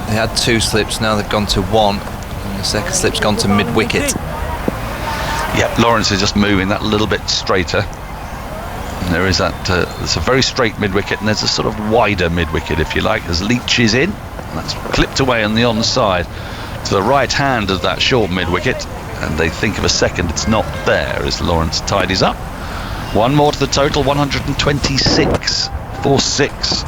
They had 2 slips, now they've gone to 1, and the second slip's gone to mid-wicket. Yeah, Lawrence is just moving that little bit straighter. And there is that, there's a very straight mid-wicket, and there's a sort of wider mid-wicket, if you like, as Leach is in. And that's clipped away on the onside to the right hand of that short mid-wicket, and they think of a second, it's not there as Lawrence tidies up. 1 more to the total, 126 for 6.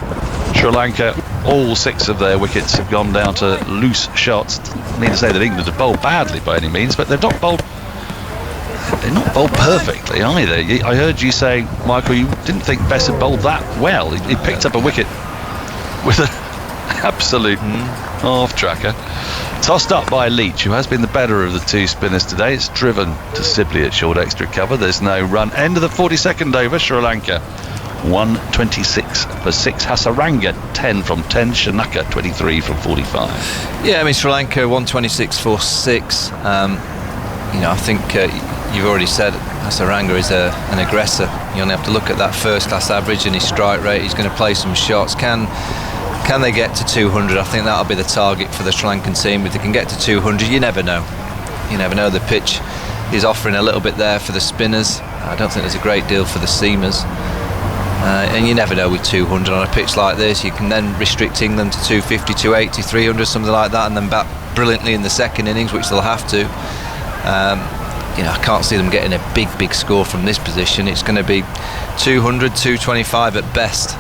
Sri Lanka, all 6 of their wickets have gone down to loose shots. Doesn't mean to say that England have bowled badly by any means, but they're not bowled perfectly either. I heard you say, Michael, you didn't think Bess had bowled that well. He picked up a wicket with an absolute half-tracker. Tossed up by Leach, who has been the better of the 2 spinners today. It's driven to Sibley at short extra cover. There's no run. End of the 42nd over, Sri Lanka 126 for 6. Hasaranga 10 from 10. Shanaka 23 from 45. Yeah, I mean, Sri Lanka 126 for 6. I think you've already said Hasaranga is an aggressor. You only have to look at that first class average and his strike rate. He's going to play some shots. Can they get to 200? I think that'll be the target for the Sri Lankan team. If they can get to 200, you never know. You never know. The pitch is offering a little bit there for the spinners. I don't think there's a great deal for the seamers. And you never know with 200 on a pitch like this. You can then restrict England to 250, 280, 300, something like that, and then bat brilliantly in the second innings, which they'll have to. I can't see them getting a big score from this position. It's going to be 200, 225 at best.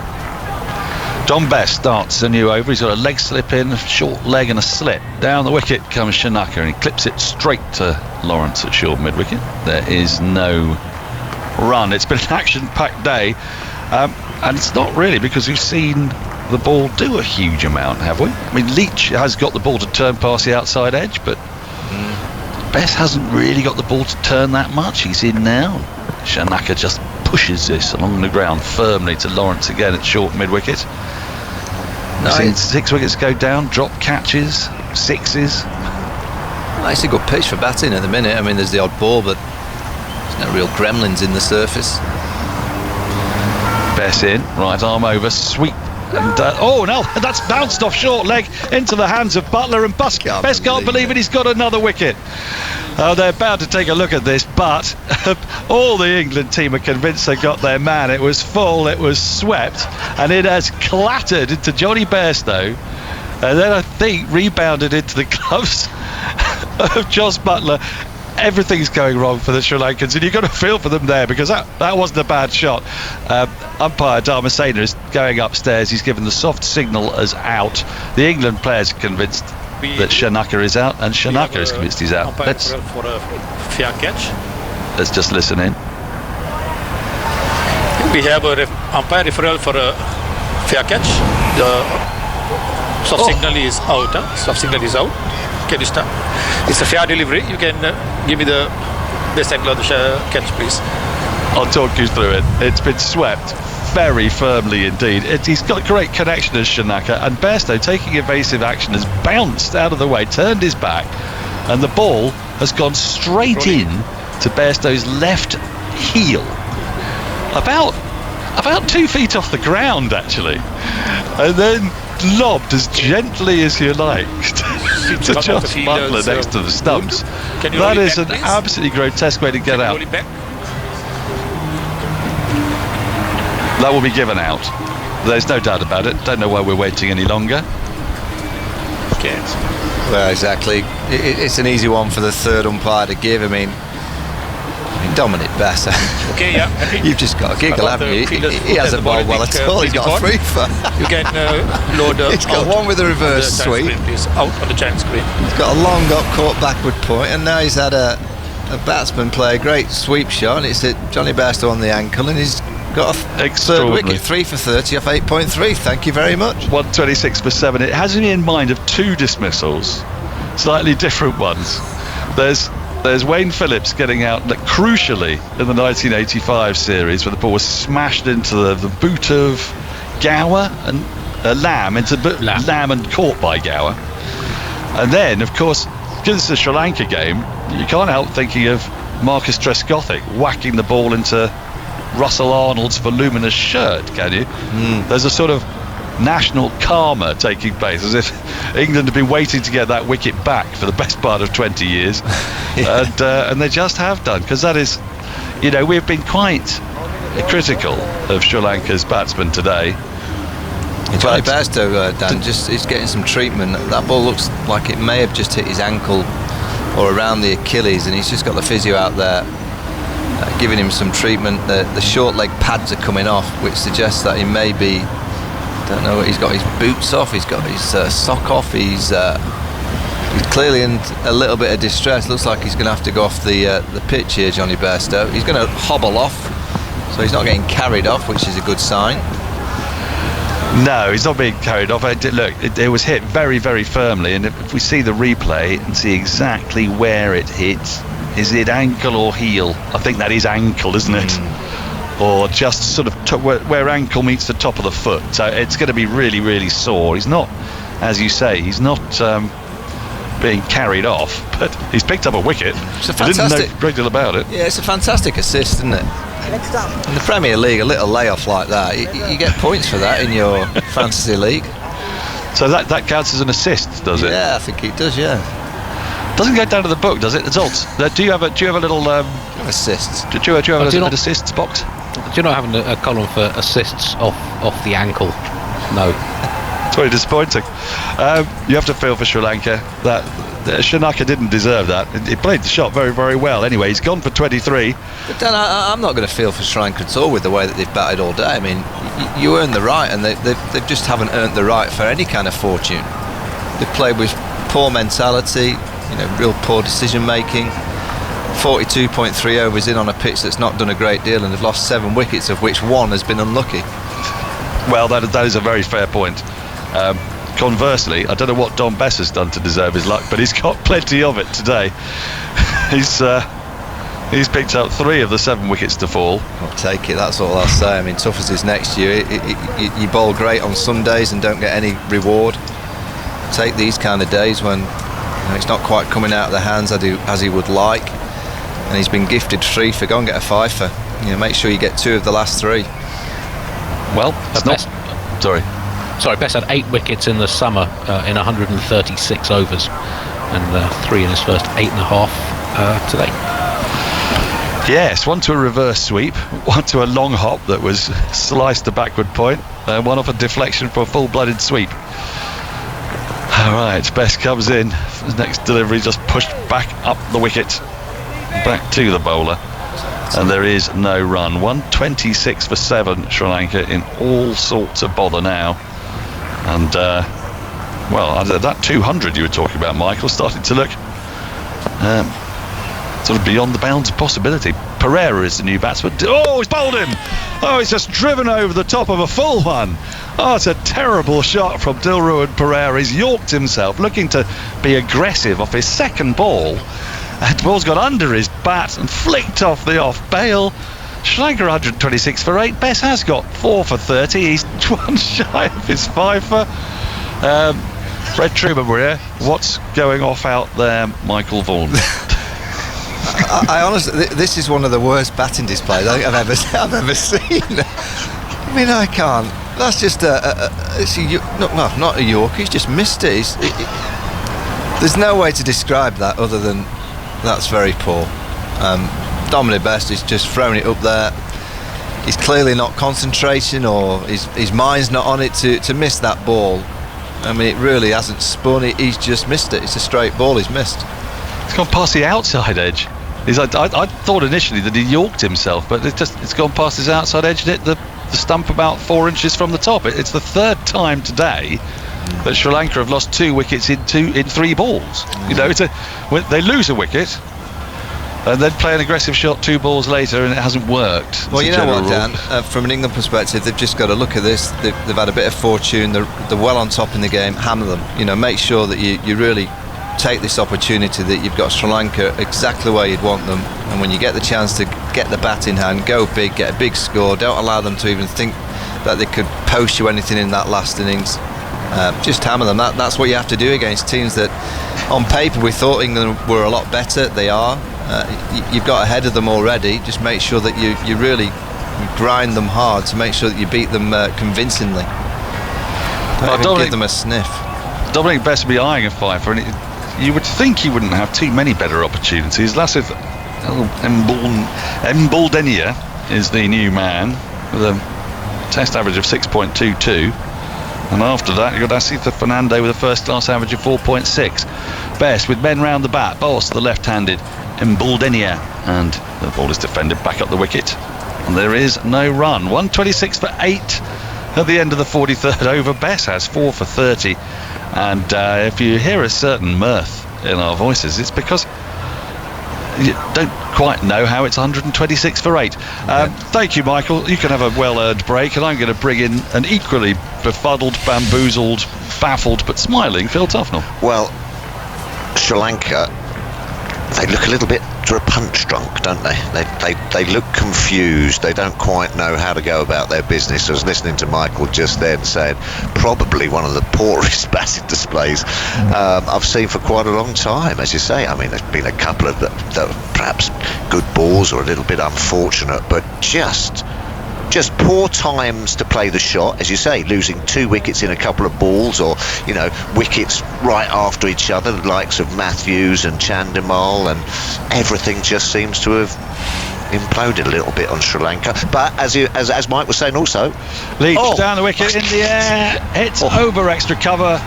John Best starts a new over. He's got a leg slip in, a short leg and a slip. Down the wicket comes Shanaka, and he clips it straight to Lawrence at short mid-wicket. There is no run. It's been an action-packed day, and it's not really because we've seen the ball do a huge amount, have we? I mean, Leach has got the ball to turn past the outside edge, but Best hasn't really got the ball to turn that much. He's in now. Shanaka just pushes this along the ground firmly to Lawrence again at short mid-wicket. We've seen 6 wickets go down, drop catches, 6s. It's a good pitch for batting at the minute. I mean, there's the odd ball, but there's no real gremlins in the surface. Bess in, right arm over, sweep. And, that's bounced off short leg into the hands of Butler, and Bess can't believe it. He's got another wicket. They're about to take a look at this, but all the England team are convinced they got their man. It was full, it was swept, and it has clattered into Johnny Bairstow, and then I think rebounded into the gloves of Jos Buttler. Everything's going wrong for the Sri Lankans, and you've got to feel for them there, because that wasn't a bad shot. Umpire Dharmasena is going upstairs. He's given the soft signal as out. The England players are convinced that Shanaka is out, and Shanaka is convinced he's out. Let's just listen in. We have a umpire referral for a fair catch. The soft signal is out. Soft signal is out. can you start? It's a fair delivery. You can give me the best angle of the catch, please. I'll talk you through it. It's been swept very firmly indeed. He's got great connection as Sri Lanka, and Bairstow, taking evasive action, has bounced out of the way, turned his back, and the ball has gone straight in to Bairstow's left heel, about 2 feet off the ground actually, and then lobbed as gently as you like to Josh Butler next to the stumps. That is an absolutely grotesque way to get out. That will be given out. There's no doubt about it. Don't know why we're waiting any longer. Well, exactly. It's an easy one for the third umpire to give. I mean Dominic Bass. Okay, yeah. You've just got a giggle, haven't you? He hasn't bowled well at all. He's got a free for. You can load. He's got one with a reverse sweep. Out on the chance screen. He's got a long up caught backward point, and now he's had a batsman play a great sweep shot, and it's hit Johnny Bairstow on the ankle, and he's got a third wicket, 3 for 30 off 8.3. Thank you very much. 126 for 7. It has me in mind of 2 dismissals, slightly different ones. There's Wayne Phillips getting out, crucially, in the 1985 series, where the ball was smashed into the boot of Gower and Lamb, Lamb and caught by Gower. And then, of course, because it's a Sri Lanka game, you can't help thinking of Marcus Trescothick whacking the ball into Russell Arnold's voluminous shirt, can you? There's a sort of national karma taking place, as if England have been waiting to get that wicket back for the best part of 20 years. And they just have done, because that is, we've been quite critical of Sri Lanka's batsmen today. Johnny Bairstow, Dan, he's getting some treatment. That ball looks like it may have just hit his ankle or around the Achilles, and he's just got the physio out there giving him some treatment. The short leg pads are coming off, which suggests that he may be, don't know, he's got his boots off, he's got his sock off, he's clearly in a little bit of distress. Looks like he's going to have to go off the pitch here, Johnny Bairstow. He's going to hobble off, so he's not getting carried off, which is a good sign. No, he's not being carried off. It was hit very, very firmly, and if we see the replay and see exactly where it hit, is it ankle or heel? I think that is ankle, isn't it? Or just sort of where ankle meets the top of the foot. So it's going to be really, really sore. He's not, as you say, he's not being carried off, but he's picked up a wicket. It's a fantastic. I didn't know a great deal about it. Yeah, it's a fantastic assist, isn't it? In the Premier League, a little layoff like that, you get points for that in your fantasy league. So that counts as an assist, does it? Yeah, I think it does. Yeah. Doesn't go down to the book, does it? Zolt, do you have a little assists? Do you have an assists box? Do you not have a column for assists off the ankle? No. It's very disappointing. You have to feel for Sri Lanka. That Sri Lanka didn't deserve that. He played the shot very, very well. Anyway, he's gone for 23. But Dan, I'm not going to feel for Sri Lanka at all with the way that they've batted all day. I mean, you earn the right, and they just haven't earned the right for any kind of fortune. They've played with poor mentality, real poor decision making. 42.3 overs in on a pitch that's not done a great deal, and they've lost 7 wickets, of which 1 has been unlucky. Well, that is a very fair point. Conversely, I don't know what Don Bess has done to deserve his luck, but he's got plenty of it today. He's picked up 3 of the 7 wickets to fall. I'll take it, that's all I'll say. I mean, tough as is next year, you bowl great on some days and don't get any reward. Take these kind of days when it's not quite coming out of the hands as he would like, and he's been gifted 3 for. Go and get a 5 for. Make sure you get 2 of the last 3. Well, it's not. Sorry, Bess had 8 wickets in the summer in 136 overs, and 3 in his first 8.5 today. Yes, 1 to a reverse sweep, 1 to a long hop that was sliced to backward point, 1 off a deflection for a full-blooded sweep. All right, Bess comes in. The next delivery just pushed back up the wicket, back to the bowler, and there is no run. 126 for 7, Sri Lanka, in all sorts of bother now. And that 200 you were talking about, Michael, started to look sort of beyond the bounds of possibility. Pereira is the new batsman. Oh, he's bowled him. Oh, he's just driven over the top of a full one. Oh, it's a terrible shot from Dilruwan Pereira. He's yorked himself, looking to be aggressive off his second ball. And the ball's gone under his bat and flicked off the off bail. Sri Lanka 126 for 8. Bess has got 4 for 30. He's one shy of his 5 for. Fred Truman, we're here. What's going off out there, Michael Vaughan? I honestly, this is one of the worst batting displays I think I've ever seen. I mean, I can't. That's just not a York. He's just missed it. There's no way to describe that other than that's very poor. Dominic Best is just throwing it up there. He's clearly not concentrating, or his mind's not on it to miss that ball. I mean, it really hasn't spun. He's just missed it. It's a straight ball he's missed. It's gone past the outside edge. I thought initially that he yorked himself, but it's gone past his outside edge and hit the stump about 4 inches from the top. It's the third time today that Sri Lanka have lost 2 wickets in 3 balls. You know, they lose a wicket and then play an aggressive shot 2 balls later and it hasn't worked. Well, you know what, Dan, from an England perspective, they've just got to look at this. They've had a bit of fortune. They're well on top in the game. Hammer them. You know, make sure that you really take this opportunity that you've got Sri Lanka exactly where you'd want them, and when you get the chance to get the bat in hand, go big, get a big score. Don't allow them to even think that they could post you anything in that last innings. Just hammer them. That's what you have to do against teams that on paper we thought England were a lot better. They are. You've got ahead of them already. Just make sure that you really grind them hard to make sure that you beat them convincingly. Don't even give them a sniff. Dominic Best will be eyeing a 5 for, and you would think he wouldn't have too many better opportunities. Lasith Mbaldenia is the new man with a test average of 6.22, and after that you've got Asitha Fernando with a first class average of 4.6. Best with men round the bat, bowls to the left-handed Mbaldenia, and the ball is defended back up the wicket, and there is no run. 126 for 8 at the end of the 43rd over. Bess has 4 for 30. And if you hear a certain mirth in our voices, it's because you don't quite know how it's 126 for 8. Thank you, Michael. You can have a well-earned break, and I'm going to bring in an equally befuddled, bamboozled, baffled, but smiling Phil Tufnell. Well, Sri Lanka, they look a little bit punch drunk, don't they? They look confused. They don't quite know how to go about their business. I was listening to Michael just then saying probably one of the poorest batting displays I've seen for quite a long time. As you say, I mean, there's been a couple of that perhaps good balls or a little bit unfortunate, but just poor times to play the shot, as you say, losing 2 wickets in a couple of balls, or wickets right after each other, the likes of Matthews and Chandimal, and everything just seems to have imploded a little bit on Sri Lanka. But as Mike was saying also, Leach down the wicket in the air, it's over extra cover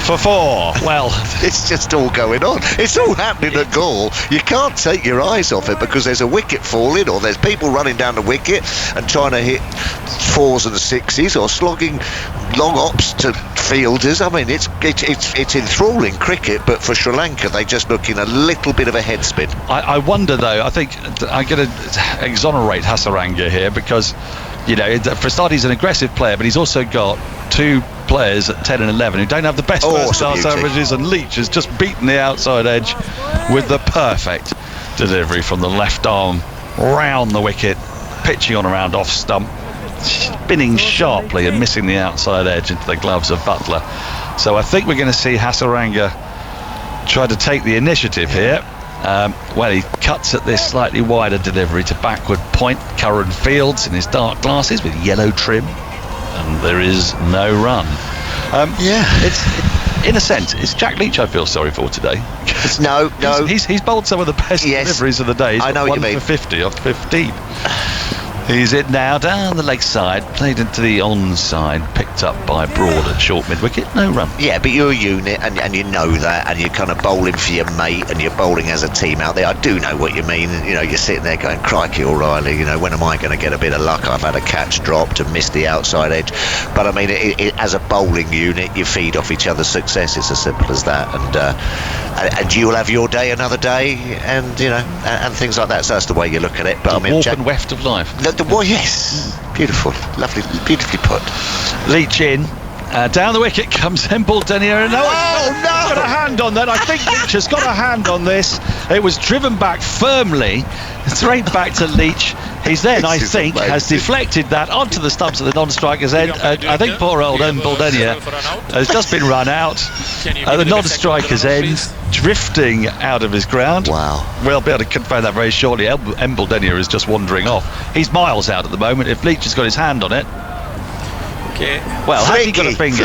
for 4. Well, it's just all going on. It's all happening at Galle. You can't take your eyes off it because there's a wicket falling, or there's people running down the wicket and trying to hit 4s and 6s, or slogging long ops to fielders. I mean, it's enthralling cricket, but for Sri Lanka, they just look in a little bit of a head spin. I wonder, though, I think I'm going to exonerate Hasaranga here because, you know, for a start, he's an aggressive player, but he's also got 2 players at 10 and 11 who don't have the best first class averages, and Leach has just beaten the outside edge with the perfect delivery from the left arm round the wicket, pitching on around off stump, spinning sharply and missing the outside edge into the gloves of Butler. So I think we're going to see Hasaranga try to take the initiative here. Well, he cuts at this slightly wider delivery to backward point. Curran Fields in his dark glasses with yellow trim, and there is no run. It's in a sense, it's Jack Leach I feel sorry for today. No. He's bowled some of the best deliveries of the day. He's I know what you mean. 1 for 50 off 15. He's in now down the leg side, played into the onside, picked up by Broad at short mid-wicket, no run. Yeah, but you're a unit, and you know that, and you're kind of bowling for your mate, and you're bowling as a team out there. I do know what you mean. You know, you're sitting there going, crikey, O'Reilly, you know, when am I going to get a bit of luck? I've had a catch dropped and missed the outside edge. But I mean, as a bowling unit, you feed off each other's success. It's as simple as that. and you'll have your day another day, and and things like that. So that's the way you look at it. But I mean, warp and weft of life. Yes, beautiful, lovely, beautifully put. Leach in. Down the wicket comes Embledenier. No, got a hand on that. I think Leach has got a hand on this. It was driven back firmly, straight back to Leach. He's then, I think, has deflected that onto the stumps of the non-striker's end. I think poor old Embledenier has just been run out at the non-striker's end, drifting out of his ground. Wow. We'll be able to confirm that very shortly. Embledenier is just wandering off. He's miles out at the moment. If Leach has got his hand on it. Okay. Well, has he got a finger?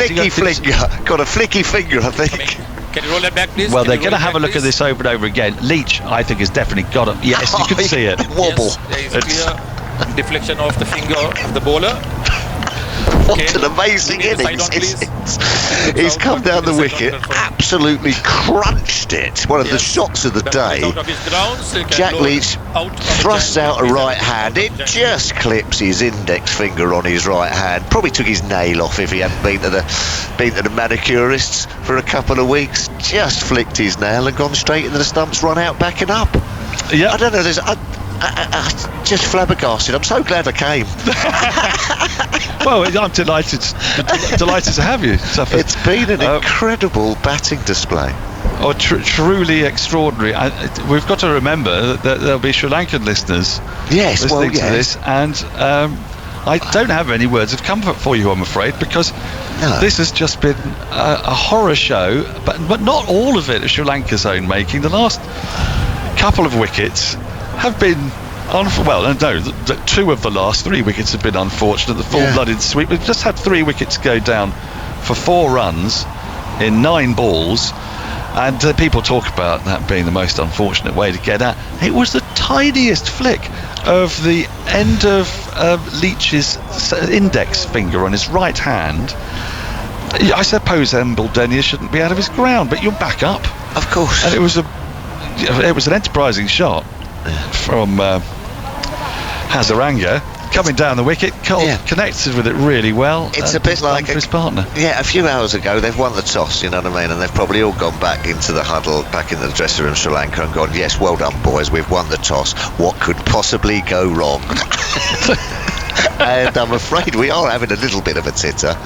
Got a flicky finger, I think. Can you roll that back, please? Well, they're going to have a look at this over and over again. Leach, I think, has definitely got it. Yes, you can see it. Wobble. Yes, there is clear deflection of the finger of the bowler. What an amazing innings. He's come down the wicket, absolutely crunched it. One of the shots of the day. Jack Leach thrusts out a right hand. It just clips his index finger on his right hand. Probably took his nail off if he hadn't been to the manicurists for a couple of weeks. Just flicked his nail and gone straight into the stumps, run out backing up. Yeah. I don't know, I just flabbergasted. I'm so glad I came. Well, I'm delighted to have you. Suffolk. It's been an incredible batting display. Truly extraordinary. We've got to remember that there'll be Sri Lankan listeners listening to this, and I don't have any words of comfort for you, I'm afraid, because this has just been a horror show, but not all of it is Sri Lanka's own making. The last couple of wickets have been two of the last 3 wickets have been unfortunate. The full-blooded sweep. We've just had 3 wickets go down for 4 runs in 9 balls, and people talk about that being the most unfortunate way to get out. It was the tiniest flick of the end of Leach's index finger on his right hand. I suppose Embledenier shouldn't be out of his ground, but you're back up, of course. And it was an enterprising shot from Hazaranga coming down the wicket. Connected with it really well. It's a bit like his partner. Yeah, a few hours ago they've won the toss, you know what I mean, and they've probably all gone back into the huddle, back in the dressing room, Sri Lanka, and gone, yes, well done boys, we've won the toss, what could possibly go wrong? And I'm afraid we are having a little bit of a titter.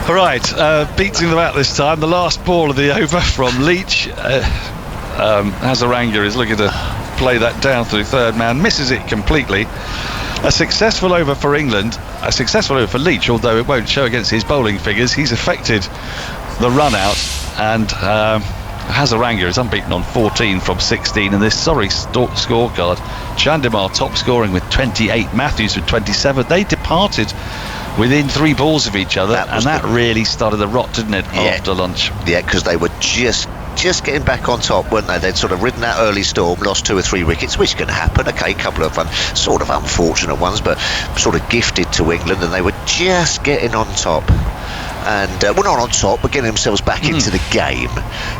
All right, beating them out this time. The last ball of the over from Leach. Hazaranga is looking to play that down through third man, misses it completely. A successful over for England, a successful over for Leach, although it won't show against his bowling figures. He's affected the run out, and Hazaranga is unbeaten on 14 from 16 in this sorry scorecard. Chandimar top scoring with 28, Matthews with 27. They departed within 3 balls of each other, and that really started the rot, didn't it, after lunch? Yeah, because they were just getting back on top, weren't they? They'd sort of ridden that early storm, lost 2 or 3 wickets, which can happen. Okay, a couple of sort of unfortunate ones, but sort of gifted to England, and they were just getting on top. And well, not on top, but getting themselves back into the game.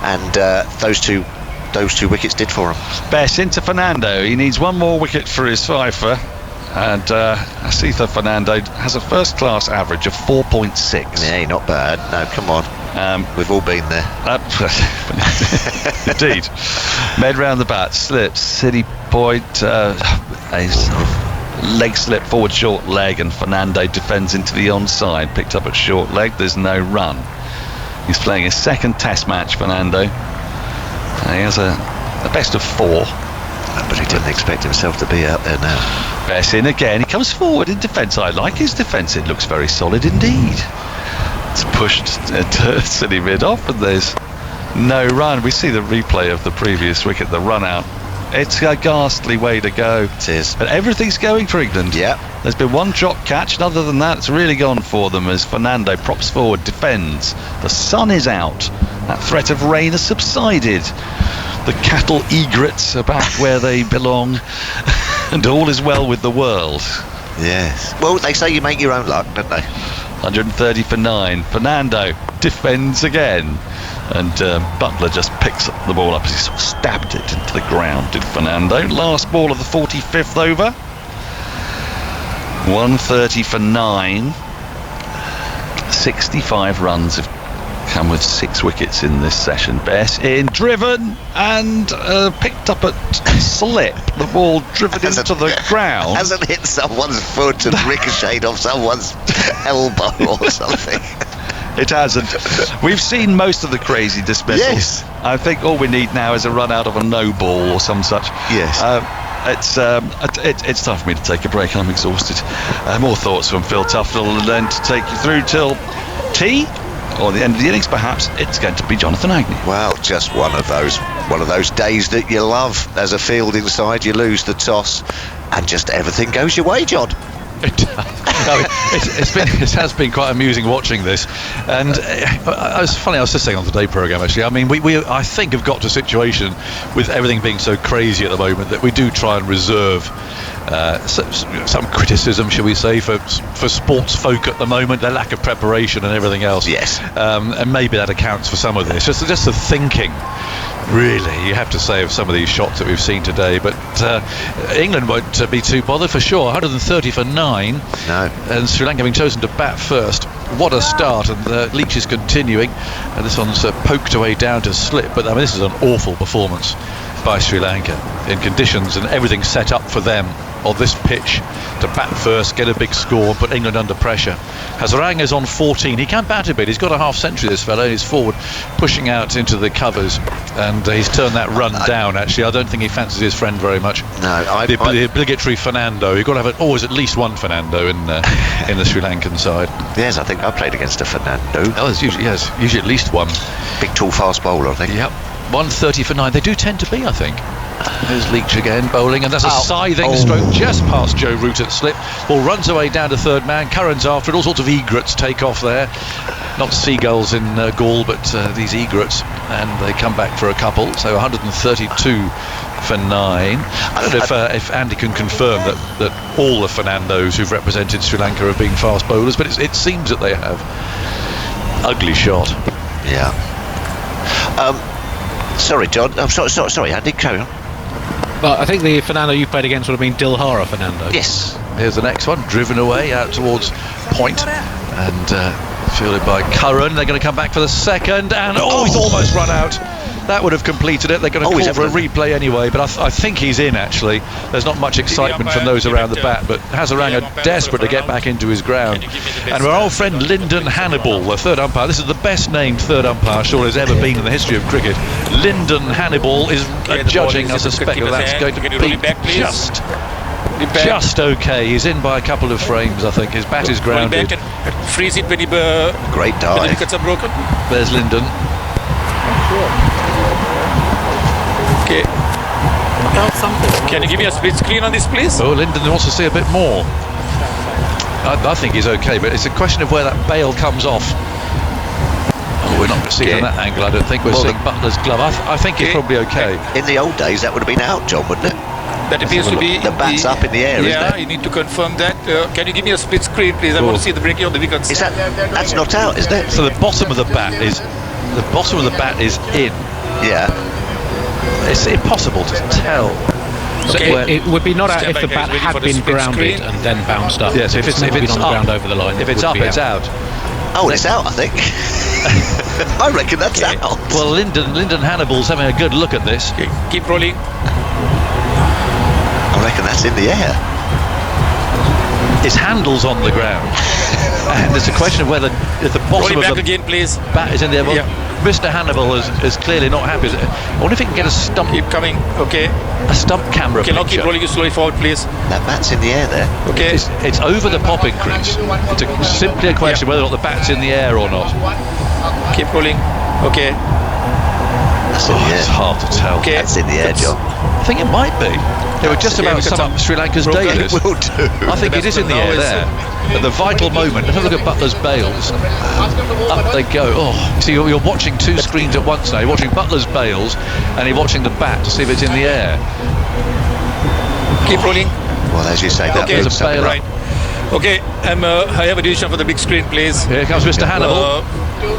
And those two wickets did for him. Bess into Fernando. He needs 1 more wicket for his fifer. And Asitha Fernando has a first-class average of 4.6. Yeah, not bad. No, come on. We've all been there. Indeed. Med round the bat, slips, city point, a sort of leg slip, forward short leg, and Fernando defends into the onside, picked up at short leg. There's no run. He's playing his second test match, Fernando. He has a best of 4. But he didn't expect himself to be out there now. Bess in again. He comes forward in defence. I like his defence. It looks very solid indeed. It's pushed silly mid off, and there's no run. We see the replay of the previous wicket, the run out. It's a ghastly way to go. It is. But everything's going for England. Yeah. There's been 1 drop catch, and other than that, it's really gone for them as Fernando props forward, defends. The sun is out. That threat of rain has subsided. The cattle egrets are back where they belong, and all is well with the world. Yes. Well, they say you make your own luck, don't they? 130 for 9. Fernando defends again, and Butler just picks the ball up as he sort of stabbed it into the ground, did Fernando. Last ball of the 45th over. 130 for 9. 65 runs have come with 6 wickets in this session. Bess in, driven and picked up at slip. The ball driven into the ground. Hasn't hit someone's foot and ricocheted off someone's elbow or something. It hasn't. We've seen most of the crazy dismissals. Yes. I think all we need now is a run out of a no ball or some such. Yes. It's time for me to take a break. I'm exhausted. More thoughts from Phil Tufnell, and then to take you through till tea, or the end of the innings perhaps, it's going to be Jonathan Agnew. Well, just one of those days that you love. As a fielding side, you lose the toss and just everything goes your way, John. It has been quite amusing watching this, and it was funny. I was just saying on the Day programme actually. I mean, we I think have got to a situation with everything being so crazy at the moment that we do try and reserve some criticism, shall we say, for sports folk at the moment, their lack of preparation and everything else. Yes. And maybe that accounts for some of this. Just the thinking. Really, you have to say, of some of these shots that we've seen today, but England won't be too bothered for sure. 130 for 9. No. And Sri Lanka having chosen to bat first. What a start, and Leach is continuing, and this one's poked away down to slip, but I mean, this is an awful performance by Sri Lanka in conditions and everything set up for them on this pitch to bat first, get a big score, put England under pressure. Hazaranga is on 14. He can bat a bit. He's got a half century, this fellow. He's forward, pushing out into the covers, and he's turned that run down. Actually, I don't think he fancies his friend very much. No, the obligatory Fernando. You've got to have always at least one Fernando in the Sri Lankan side. Yes, I think I played against a Fernando. Oh, there's usually at least one. Big, tall, fast bowler, I think. Yep. 130 for 9. They do tend to be, I think. There's Leach again bowling, and that's a scything stroke just past Joe Root at slip. Ball runs away down to third man. Curran's after it. All sorts of egrets take off there. Not seagulls in Gaul, but these egrets, and they come back for a couple. So 132 for 9. I don't know if Andy can confirm that all the Fernandos who've represented Sri Lanka have been fast bowlers, but it seems that they have. Ugly shot. Yeah. Sorry, John. I'm sorry, Andy. Carry on. Well, I think the Fernando you played against would have been Dilhara Fernando. Yes. Here's the next one, driven away out towards point, and fielded by Curran. They're going to come back for the second, and he's almost run out. That would have completed it. They're going to call for a replay anyway, but I think he's in, actually. There's not much excitement from those around the bat, but Hazaranga desperate to get back into his ground. And our old friend Lyndon Hannibal, the third umpire, this is the best named third umpire sure there's ever been in the history of cricket. Lyndon Hannibal is judging, I suspect, that that's going to be just okay. He's in by a couple of frames, I think. His bat is grounded. Freeze it when great dive. When the wickets are broken. There's Lyndon. Okay. Can you give me a split screen on this, please? Oh, Lyndon wants to see a bit more. I think he's okay, but it's a question of where that bail comes off. Oh, we're not going to see it from that angle, I don't think. We're seeing Butler's glove. I think he's probably okay. In the old days, that would have been out, John, wouldn't it? That appears to be... The bat's up in the air, isn't it? Yeah, you need to confirm that. Can you give me a split screen, please? I want to see the breaking of the wickets. Is that's not out, isn't it? So the bottom of the bat is in. Yeah. It's impossible to tell. So it would be not out if the bat had been grounded and then bounced up. Yes, if it's on the up, ground over the line. If it's up, it's out. Oh, it's out, I think. I reckon that's out. Well, Lyndon Hannibal's having a good look at this. Okay, keep rolling. I reckon that's in the air. His handle's on the ground, and it's a question of whether if the bottom of the again, please. bat is in there. Well, Mr. Hannibal is clearly not happy. I wonder if he can get a stump. Keep coming. Okay. A stump camera Okay, now keep rolling you slowly forward, please. That bat's in the air there. Okay. It's over the popping crease. It's simply a question whether or not the bat's in the air or not. Keep rolling. Okay. That's in the air. It's hard to tell. Okay. That's in the air, John. I think it might be. They would just about sum up Sri Lanka's day list. Will do. I think it is in the air there. At the vital moment, let's have a look at Butler's bails. Up they go. Oh, so you're watching two screens at once now. You're watching Butler's bails and you're watching the bat to see if it's in the air. Keep rolling. Well, as you say, that there's a bail right. Okay, I have a decision for the big screen, please. Here comes Mr. Hannibal.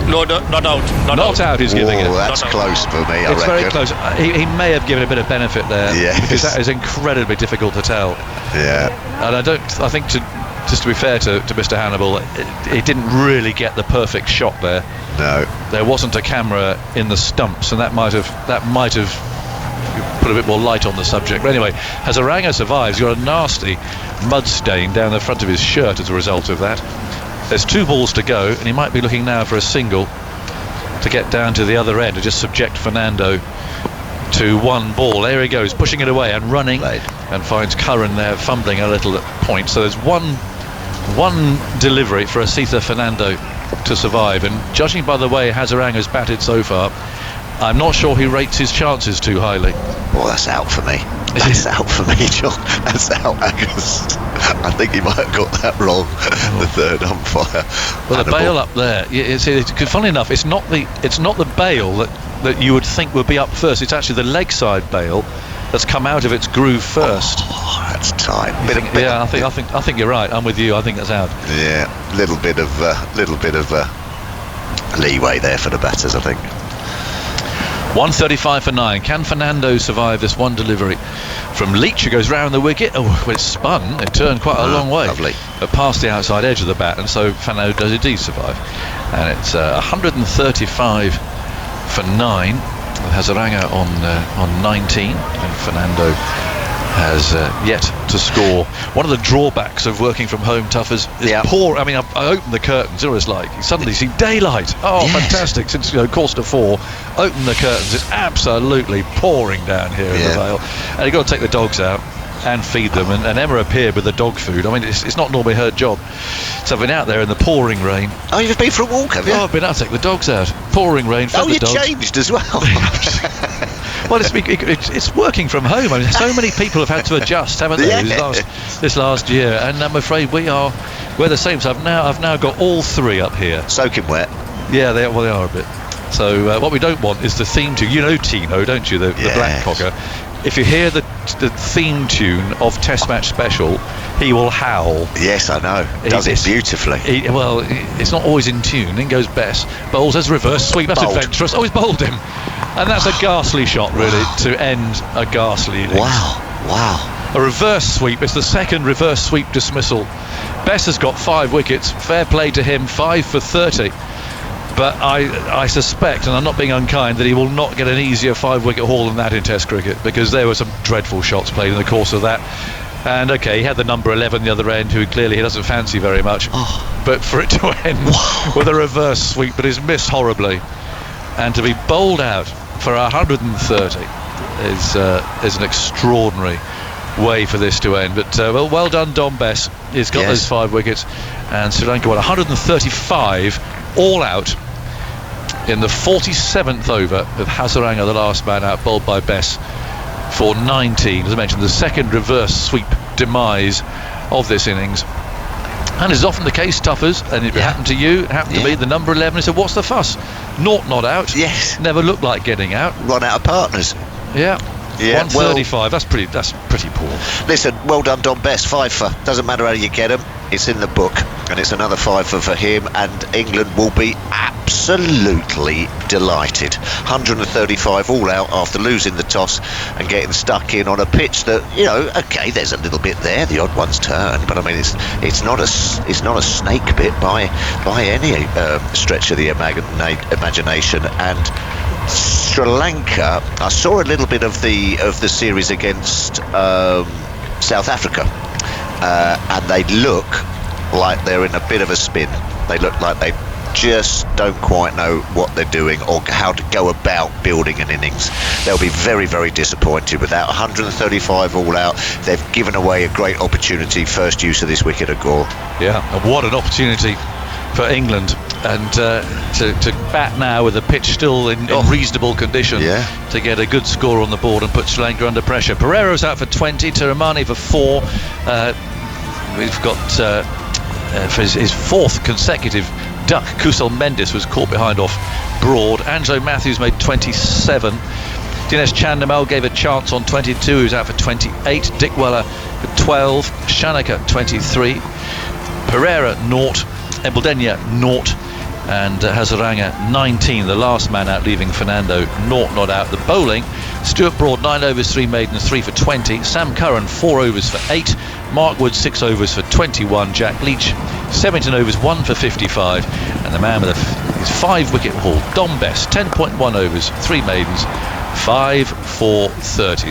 No, not out. Not out, he's giving it. That's close for me, I reckon. It's very close. He may have given a bit of benefit there. Yes. Because that is incredibly difficult to tell. Yeah. And I think to just to be fair to Mr. Hannibal, he didn't really get the perfect shot there. No. There wasn't a camera in the stumps, and that might have put a bit more light on the subject. But anyway, Hazaranga survives. He's got a nasty mud stain down the front of his shirt as a result of that. There's 2 balls to go, and he might be looking now for a single to get down to the other end and just subject Fernando to 1 ball. There he goes, pushing it away and running, and finds Curran there fumbling a little at point. So there's one delivery for Asitha Fernando to survive, and judging by the way Hazaranga's batted so far, I'm not sure he rates his chances too highly. Well, that's out for me. That's out for me, John. That's out. I think he might have got that wrong. The third umpire. Well, the bail up there. Funnily enough, it's not the bail that you would think would be up first. It's actually the leg side bail that's come out of its groove first. Oh, that's tight. I think you're right. I'm with you. I think that's out. Yeah, little bit of leeway there for the batters, I think. 135 for 9. Can Fernando survive this one delivery from Leach, who goes round the wicket? Oh, well, it spun. It turned quite a long way. Lovely. But past the outside edge of the bat, and so Fernando does indeed survive. And it's 135 for 9. Hazaranga on 19, and Fernando has yet to score. One of the drawbacks of working from home, Tuffers, is poor. I mean, I open the curtains, you know what it's like. You suddenly see daylight. Oh, yes. Fantastic. Since, quarter to 4, open the curtains. It's absolutely pouring down here in the Vale. And you've got to take the dogs out and feed them. And Emma appeared with the dog food. I mean, it's not normally her job. So I've been out there in the pouring rain. Oh, you've been for a walk, have you? Oh, I've been out to take the dogs out. Pouring rain, fed the dogs. Oh, you changed as well. Well, it's working from home. I mean, so many people have had to adjust, haven't they, this last year? And I'm afraid we're the same. So I've now got all 3 up here. Soaking wet. Yeah, they are a bit. So what we don't want is the theme tune. You know Tino, don't you? The Black Cocker. If you hear the theme tune of Test Match Special, he will howl. Yes, I know. Does it beautifully. It's not always in tune. It goes best. Bowls as reverse sweep. That's adventurous. Oh, he's bowled him. And that's a ghastly shot, really, to end a ghastly innings. Wow. A reverse sweep. It's the second reverse sweep dismissal. Bess has got 5 wickets. Fair play to him. 5 for 30. But I suspect, and I'm not being unkind, that he will not get an easier 5-wicket haul than that in Test cricket, because there were some dreadful shots played in the course of that. And he had the number 11 the other end, who clearly he doesn't fancy very much. But for it to end with a reverse sweep that is missed horribly, and to be bowled out for 130 is an extraordinary way for this to end. But well done, Dom Bess. He's got those 5 wickets, and Sri Lanka won 135 all out in the 47th over, with Hazaranga the last man out, bowled by Bess for 19. As I mentioned, the second reverse sweep demise of this innings. And it's often the case, Tuffers, and if it happened to you, it happened to me, the number 11, he said, what's the fuss? Not out. Yes. Never looked like getting out. Run out of partners. Yeah. 135, that's pretty poor. Listen, well done, Don Best. 5 for. Doesn't matter how you get them. It's in the book, and it's another 5 for him, and England will be absolutely delighted. 135 all out after losing the toss and getting stuck in on a pitch that, there's a little bit there, the odd one's turn, but I mean it's not a snake bit by any stretch of the imagination. And Sri Lanka, I saw a little bit of the series against South Africa, and they look like they're in a bit of a spin. They look like they just don't quite know what they're doing or how to go about building an innings. They'll be very, very disappointed with that. 135 all out. They've given away a great opportunity. First use of this wicket at Gore. Yeah, and what an opportunity for England. And to bat now with the pitch still in reasonable condition, to get a good score on the board and put Sri Lanka under pressure. Pereira's out for 20, Tiramani for 4. We've got for his 4th consecutive duck, Kusal Mendis was caught behind off Broad. Angelo Matthews made 27. Dinesh Chandimal gave a chance on 22, who's out for 28. Dick Weller for 12. Shanaka 23. Pereira 0. Embledenia 0. And Hazaranga 19, the last man out, leaving Fernando not out. The bowling Stuart Broad 9 overs 3 maidens 3 for 20. Sam Curran 4 overs for 8. Mark Wood 6 overs for 21. Jack Leach 17 overs 1 for 55. And the man with his 5 wicket haul, Dom Bess 10.1 overs 3 maidens 5 for 30.